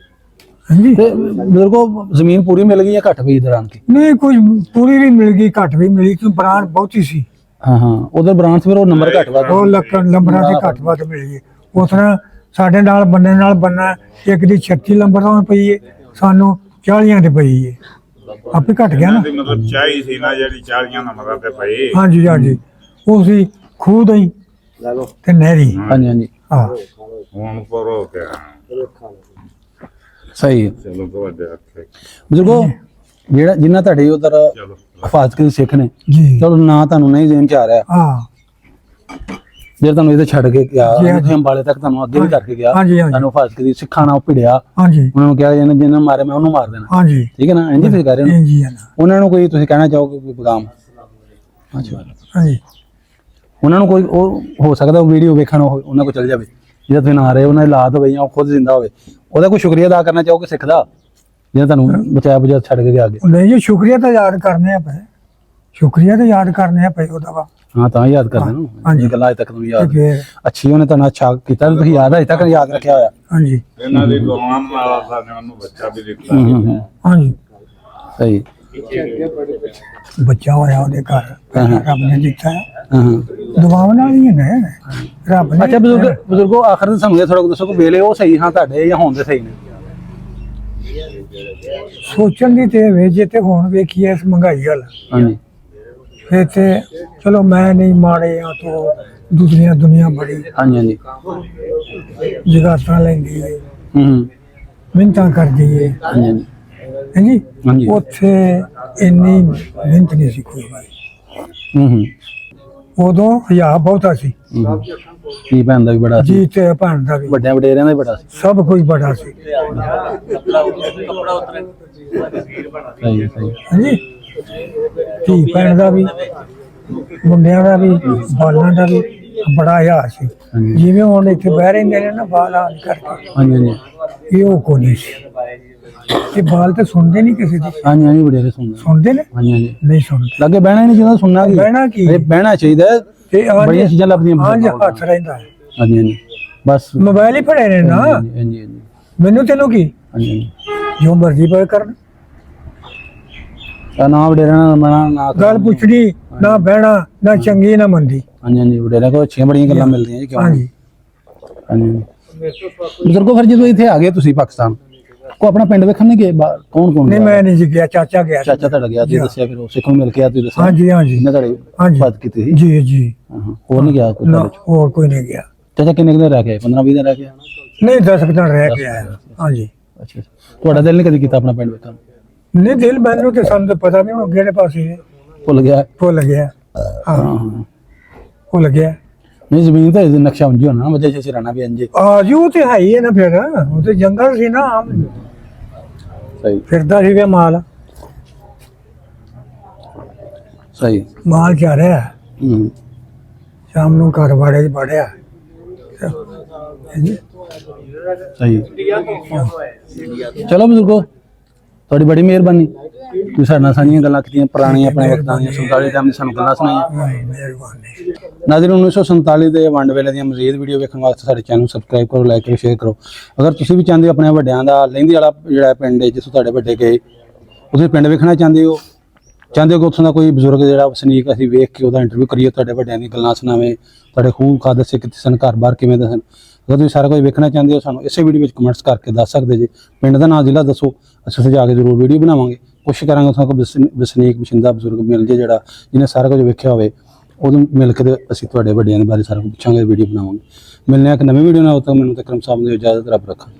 ਹਾਂਜੀ, ਤੇ ਮੇਰੇ ਕੋ ਜ਼ਮੀਨ ਪੂਰੀ ਮਿਲ ਗਈ ਜਾਂ ਘੱਟ ਪਈ ਇਧਰ ਆਣ ਕੇ? ਨਹੀਂ ਕੁਝ ਪੂਰੀ ਵੀ ਮਿਲ ਗਈ, ਘੱਟ ਵੀ ਮਿਲੀ, ਕਿਉਂ ਬਰਾਂਚ ਬਹੁਤੀ ਸੀ। ਹਾਂ ਹਾਂ, ਉਧਰ ਬ੍ਰਾਂਚ ਫਿਰ ਉਹ ਨੰਬਰ ਘੱਟ ਵੱਧ? ਉਹ ਲੱਖਾਂ ਲੰਬਰਾਂ ਦੇ ਘੱਟ ਵੱਧ ਮਿਲ ਗਈ। ਉਸ ਤਰ੍ਹਾਂ ਸਾਡੇ ਨਾਲ ਬੰਨਾ ਇੱਕ ਦੀ 36 ਲੰਬਰਾਂ ਪਈ ਹੈ, ਸਾਨੂੰ 40 ਤੇ ਪਈ ਹੈ, ਆਪੇ ਘਟ ਗਿਆ ਨਾ। ਇਹਨਾਂ ਦੀ ਮਤਲਬ ਚਾਹੀ ਸੀ ਨਾ ਜਿਹੜੀ 40 ਨੰਬਰਾਂ ਤੇ ਪਈ। ਹਾਂਜੀ ਹਾਂਜੀ, ਉਹ ਸੀ ਖੂਹ ਦਈ ਤੇ ਨਹਿਰੀ। ਹਾਂਜੀ ਹਾਂਜੀ, ਹਾਂ, ਹੁਣ ਪਰ ਹੋ ਗਿਆ। ਸਹੀ ਹੈ। ਚਲੋ ਤੁਹਾਡੇ ਹੱਥੇ। ਬਜ਼ੁਰਗੋ, ਜਿਹੜਾ ਜਿੰਨਾ ਤੁਹਾਡੇ ਉਧਰ ਚਲੋ ਹਿਫਾਜ਼ਤ ਦੇ ਸਿੱਖ ਨੇ, ਜੀ। ਚਲੋ ਨਾ ਤੁਹਾਨੂੰ ਨਹੀਂ ਦੇਣ ਚ ਆ ਰਿਹਾ, ਹਾਂ, ਜੇ ਤੁਹਾਨੂੰ ਇਹਦੇ ਛੱਡ ਕੇ ਗਿਆ, ਜੀ, ਹਾਂਜੀ। ਤੁਸੀਂ ਅੰਬਾਲੇ ਤੱਕ ਤੁਹਾਨੂੰ ਅੱਗੇ ਵੀ ਕਰਕੇ ਗਿਆ, ਹਾਂਜੀ, ਹਾਂਜੀ। ਤੁਹਾਨੂੰ ਹਿਫਾਜ਼ਤ ਦੀ ਸਿੱਖਾਂ ਨਾਲ ਭਿੜਿਆ, ਹਾਂਜੀ ਉਹਨਾਂ ਨੂੰ ਕਿਹਾ ਜਿਹਨੇ ਮਾਰੇ ਮੈਂ ਉਹਨੂੰ ਮਾਰ ਦੇਣਾ, ਹਾਂਜੀ, ਠੀਕ ਹੈ ਨਾ? ਇੰਜ ਫਿਰ ਕਰ ਰਹੇ ਨੇ ਜੀ ਨਾ। ਉਹਨਾਂ ਨੂੰ। ਕੋਈ ਤੁਸੀਂ ਕਹਿਣਾ ਚਾਹੋਗੇ ਕੋਈ ਪੈਗਾਮ? ਅੱਛਾ, ਹਾਂਜੀ, ਉਹਨਾਂ ਨੂੰ ਕੋਈ ਉਹ ਹੋ ਸਕਦਾ ਉਹ ਵੀਡੀਓ ਵੇਖਣ ਉਹਨਾਂ ਕੋਲ ਚਲ ਜਾਵੇ, ਜਿਹਦਾ ਤੁਸੀਂ ਨਾ ਰਹੇ, ਉਹਨਾਂ ਦੀ ਲਾਤ ਹੋਵੇ ਜਾਂ ਉਹ ਖੁਦ ਜ਼ਿੰਦਾ ਹੋਵੇ, ਉਹਦਾ ਕੋਈ ਸ਼ੁਕਰੀਆ ਅਦਾ ਕਰਨਾ ਚਾਹੋਗੇ ਸਿੱਖ ਦਾ, ਜਿਹੜਾ ਤੁਹਾਨੂੰ ਬਚਾਇਆ ਬਚਾ ਛੱਡ ਕੇ ਗਿਆ ਅੱਗੇ? ਨਹੀਂ ਜੀ, ਸ਼ੁਕਰੀਆ ਤਾਂ ਯਾਦ ਕਰਨੇ ਆ ਪਏ, ਸ਼ੁਕਰੀਆ ਤਾਂ ਯਾਦ ਕਰਨੇ ਆ ਪਏ ਉਹਦਾ ਵਾ। ਹਾਂ, ਤਾਂ ਯਾਦ ਕਰਦੇ ਨਾ। ਹਾਂਜੀ। ਗੱਲਾਂ ਅਜੇ ਤੱਕ ਤੁਹਾਨੂੰ ਤੇ ਯਾਦ ਫਿਰ ਅੱਛੀ, ਉਹਨੇ ਤੁਹਾਨੂੰ ਅੱਛਾ ਕੀਤਾ, ਤੁਸੀਂ ਯਾਦ ਅਜੇ ਤੱਕ ਯਾਦ ਰੱਖਿਆ ਹੋਇਆ। ਹਾਂਜੀ ਇਹਨਾਂ ਦੀ ਦੁਆਵਾਂ ਨਾਲ ਸਾਨੂੰ ਉਹਨੂੰ ਬੱਚਾ ਵੀ ਦਿੱਤਾ। ਹਾਂਜੀ, ਸਹੀ। ਬੱਚਾ ਹੋਇਆ ਉਹਦੇ ਘਰ, ਰੱਬ ਨੇ ਦਿੱਤਾ ਹੈ। ਹਾਂ ਹਾਂ। ਦੁਆਵਾਂ ਨਾਲ ਹੀ ਨੇ ਰੱਬ ਨੇ। ਅੱਛਾ ਬਜ਼ੁਰਗੋ, ਆਖਰ ਤੇ ਸਾਨੂੰ ਇਹ ਥੋੜਾ ਦੱਸੋ ਕਿ ਵੇਲੇ ਉਹ ਸਹੀ ਹਾਂ ਤੁਹਾਡੇ ਜਾਂ ਹੁਣ ਦੇ ਸਹੀ ਨੇ? ਸੋਚਣ ਦੀ ਤੇ ਵੇਜੇ ਤੇ ਹੁਣ ਵੇਖੀਏ ਇਸ ਮਹਿੰਗਾਈ ਵਾਲਾ, ਹਾਂਜੀ ਫਿਰ ਤੇ ਚਲੋ ਮੈਂ ਨਹੀਂ ਮਾੜੇ ਆ ਤੋ ਦੂਸਰੀਆਂ ਦੁਨੀਆ ਬੜੀ ਹਾਂਜੀ ਹਾਂਜੀ। ਜਗਾਤਾਂ ਲੈਂਦੀ ਹੈ, ਹੂੰ ਮਿਹਨਤਾਂ ਕਰਦੀ ਹੈ, ਹਾਂਜੀ ਹਾਂਜੀ ਹਾਂਜੀ। ਹਾਂਜੀ। ਉੱਥੇ ਇੰਨੀ ਮਿਹਨਤ ਨਹੀਂ ਸੀ ਕੋਈ ਵੀ। ਹੂੰ ਉਦੋਂ ਹਿਆ ਬਹੁਤਾ ਸੀ। ਕੀ ਭੈਣ ਦਾ ਵੀ ਬੜਾ ਸੀ, ਜੀ ਤੇ ਭੈਣ ਦਾ ਵੀ, ਵੱਡਿਆਂ ਵਡੇਰਿਆਂ ਦਾ ਵੀ ਬੜਾ ਸੀ। ਸਭ ਕੁਝ ਬੜਾ ਸੀ। ਸਹੀ ਸਹੀ। ਹਾਂਜੀ, ਧੀ ਭੈਣ ਦਾ ਵੀ, ਮੁੰਡਿਆਂ ਦਾ ਵੀ, ਬਾਲਾਂ ਦਾ ਵੀ ਬੜਾ ਹਿਆ ਸੀ। ਹਾਂਜੀ ਜਿਵੇਂ ਹੁਣ ਇੱਥੇ ਬਹਿ ਰਹਿੰਦੇ ਨੇ ਨਾ ਬਾਲ ਆਣ ਕਰਕੇ, ਹਾਂਜੀ ਹਾਂਜੀ ਇਹ ਉਹ ਕੋ ਨਹੀਂ ਸੀ। ਇਹ ਬਾਲ ਤਾਂ ਸੁਣਦੇ ਨਹੀਂ ਕਿਸੇ ਦੀ। ਹਾਂਜੀ ਹਾਂਜੀ ਵਡੇਰੇ ਸੁਣਦੇ। ਸੁਣਦੇ ਨੇ? ਹਾਂਜੀ ਹਾਂਜੀ ਨਹੀਂ ਸੁਣਦੇ। ਲੱਗੇ ਬਹਿਣਾ ਹੀ ਨਹੀਂ ਚਾਹੀਦਾ, ਸੁਣਨਾ ਕੀ ਬਹਿਣਾ ਕੀ? ਇਹ ਬਹਿਣਾ ਚਾਹੀਦਾ ਹੈ। ਤੇ ਬੜੀਆਂ ਚੀਜ਼ਾਂ ਲੱਭਦੀਆਂ ਹਾਂਜੀ ਹੱਥ ਰਹਿੰਦਾ ਹੈ। ਹਾਂਜੀ ਹਾਂਜੀ ਬਸ ਮੋਬਾਈਲ ਹੀ ਫੜੇ ਨੇ ਨਾ। ਹਾਂਜੀ ਹਾਂਜੀ ਮੈਨੂੰ ਤੈਨੂੰ ਕੀ, ਹਾਂਜੀ ਜੋ ਮਰਜ਼ੀ ਪਏ ਕਰਨ, ਤਾਂ ਨਾ ਵਡੇਰਾ ਨਾ ਬਣਾ ਨਾ ਗੱਲ ਪੁੱਛਣੀ ਨਾ, ਬਹਿਣਾ ਨਾ, ਚੰਗੀ ਨਾ ਮੰਦੀ। ਹਾਂਜੀ ਹਾਂਜੀ ਵਡੇਰਾ ਕੋਲ ਅੱਛੀਆਂ ਬੜੀਆਂ ਗੱਲਾਂ ਮਿਲਦੀਆਂ ਜੀ। ਕਿਉਂ ਹਾਂਜੀ ਹਾਂਜੀ ਬਜ਼ੁਰਗੋ ਫਿਰ ਜਦੋਂ ਇੱਥੇ ਆ ਗਏ ਤੁਸੀਂ ਪਾਕਿਸਤਾਨ, ਕੋ ਆਪਣਾ ਪਿੰਡ ਵੇਖਣ ਨਹੀਂ ਗਏ? ਕੌਣ ਕੌਣ ਨਹੀਂ ਗਿਆ? ਮੈਂ ਨਹੀਂ ਜੀ ਗਿਆ, ਚਾਚਾ ਗਿਆ ਸੀ। ਚਾਚਾ ਤੁਹਾਡਾ ਗਿਆ, ਤੁਸੀਂ ਦੱਸਿਆ ਫਿਰ ਉਹ ਸਿੱਖ ਨੂੰ ਮਿਲ ਕੇ ਆ, ਤੁਸੀਂ ਦੱਸਿਆ ਹਾਂਜੀ ਹਾਂਜੀ ਜਿਹਨੇ ਤੁਹਾਡੀ ਹਾਂਜੀ ਬਾਤ ਕੀਤੀ ਸੀ। ਜੀ ਜੀ। ਹੋਰ ਨਹੀਂ ਗਿਆ ਕੋਈ ਨਾ ਤੁਹਾਡੇ ਚ? ਹੋਰ ਕੋਈ ਨਹੀਂ ਗਿਆ। ਚਾਚਾ ਕਿੰਨੇ ਕੁ ਦਿਨ ਰਹਿ ਕੇ 15-20 ਦਿਨ ਰਹਿ ਕੇ? ਨਹੀਂ 10 ਦਿਨ ਰਹਿ ਕੇ ਆਇਆ। ਹਾਂਜੀ। ਅੱਛਾ ਤੁਹਾਡਾ ਦਿਲ ਨਹੀਂ ਕਦੀ ਕੀਤਾ ਆਪਣਾ ਪਿੰਡ ਵੇਖਣ? ਨਹੀਂ ਦਿਲ ਮੈਨੂੰ ਤੇ ਸਾਨੂੰ ਤਾਂ ਪਤਾ ਨਹੀਂ ਹੁਣ ਕਿਹੜੇ ਪਾਸੇ ਹੈ। ਭੁੱਲ ਗਿਆ? ਭੁੱਲ ਗਿਆ। ਹਾਂ ਹਾਂ ਭੁੱਲ ਗਿਆ। ਨਹੀਂ ਜ਼ਮੀਨ ਤਾਂ ਇਹਦਾ ਨਕਸ਼ਾ ਉਂਝ ਹੋਣਾ, ਵਜੇ ਚ ਸਿਰਾਣਾ ਵੀ ਅੰਜੇ। ਆਜੂ ਤੇ ਹੈ ਹੀ ਹੈ ਨਾ, ਫਿਰ ਉਹ ਤੇ ਜੰਗਲ ਸੀ ਨਾ, ਆਮ ਸਹੀ ਫਿਰਦਾ ਸੀ ਵੇ ਮਾਲ, ਸਹੀ। ਮਾਲ ਜਾ ਰਿਹਾ। ਹੂੰ ਸ਼ਾਮ ਨੂੰ ਘਰ ਵਾੜੇ ਚ ਵੜਿਆ। ਸਹੀ। ਚਲੋ ਬਜ਼ੁਰਗੋ ਤੁਹਾਡੀ ਬੜੀ ਮਿਹਰਬਾਨੀ, ਤੁਸੀਂ ਸਾਡੇ ਨਾਲ ਸਾਰੀਆਂ ਗੱਲਾਂ ਕੀਤੀਆਂ, ਪੁਰਾਣੀਆਂ ਆਪਣੇ ਵਕਤਾਂ ਦੀਆਂ, 47 ਟਾਈਮ ਦੀ ਸਾਨੂੰ ਗੱਲਾਂ ਸੁਣਾਈਆਂ। ਮਿਹਰਬਾਨੀ। ਨਾਜ਼ਰੀਨ 1947 ਦੇ ਵੰਡ ਵੇਲੇ ਦੀਆਂ ਮਜ਼ੀਦ ਵੀਡੀਓ ਵੇਖਣ ਵਾਸਤੇ ਸਾਡੇ ਚੈਨਲ ਨੂੰ ਸਬਸਕ੍ਰਾਈਬ ਕਰੋ, ਲਾਈਕ ਕਰੋ, ਸ਼ੇਅਰ ਕਰੋ। ਅਗਰ ਤੁਸੀਂ ਵੀ ਚਾਹੁੰਦੇ ਹੋ ਆਪਣੇ ਵੱਡਿਆਂ ਦਾ, ਲਹਿੰਦੀ ਵਾਲਾ ਜਿਹੜਾ ਪਿੰਡ ਹੈ ਜਿੱਥੋਂ ਤੁਹਾਡੇ ਵੱਡੇ ਗਏ, ਤੁਸੀਂ ਪਿੰਡ ਵੇਖਣਾ ਚਾਹੁੰਦੇ ਹੋ ਕਿ ਉੱਥੋਂ ਦਾ ਕੋਈ ਬਜ਼ੁਰਗ ਜਿਹੜਾ ਵਸਨੀਕ ਅਸੀਂ ਵੇਖ ਕੇ ਉਹਦਾ ਇੰਟਰਵਿਊ ਕਰੀਏ, ਤੁਹਾਡੇ ਵੱਡਿਆਂ ਦੀਆਂ ਗੱਲਾਂ ਸੁਣਾਵੇ, ਤੁਹਾਡੇ ਖੂਹ ਖਾ ਦੱਸੇ ਕਿੱਥੇ ਸਨ, ਘਰ-ਬਾਰ ਕਿਵੇਂ ਦੇ ਸਨ, ਅਗਰ ਤੁਸੀਂ ਸਾਰਾ ਕੁਝ ਵੇਖਣਾ ਚਾਹੁੰਦੇ ਹੋ ਸਾਨੂੰ ਇਸੇ ਵੀਡੀਓ ਵਿੱਚ ਕਮੈਂਟਸ ਕਰਕੇ ਦੱਸ ਸਕਦੇ ਜੇ। ਪਿੰਡ ਦਾ ਨਾਮ, ਜ਼ਿਲ੍ਹਾ ਦੱਸੋ, ਅਸੀਂ ਉੱਥੇ ਜਾ ਕੇ ਜ਼ਰੂਰ ਵੀਡੀਓ ਬਣਾਵਾਂਗੇ। ਕੋਸ਼ਿਸ਼ ਕਰਾਂਗੇ ਉੱਥੋਂ ਕੋਈ ਵਸਨੀਕ ਵਸਿੰਦਾ ਬਜ਼ੁਰਗ ਮਿਲ ਜੇ ਜਿਹੜਾ ਜਿਹਨੇ ਸਾਰਾ ਕੁਝ ਵੇਖਿਆ ਹੋਵੇ, ਉਦੋਂ ਮਿਲ ਕੇ ਤੇ ਅਸੀਂ ਤੁਹਾਡੇ ਵੱਡਿਆਂ ਦੇ ਬਾਰੇ ਸਾਰਾ ਕੁਝ ਪੁੱਛਾਂਗੇ, ਵੀਡੀਓ ਬਣਾਵਾਂਗੇ। ਮਿਲਨੇ ਆ ਇੱਕ ਨਵੀਂ ਵੀਡੀਓ ਨਾਲ। ਉਦੋਂ ਤੱਕ ਮੈਨੂੰ ਤਕਰਮ ਸਾਹਿਬ ਦੀ ਇਜਾਜ਼ਤ, ਰੱਬ ਰੱਖਾ।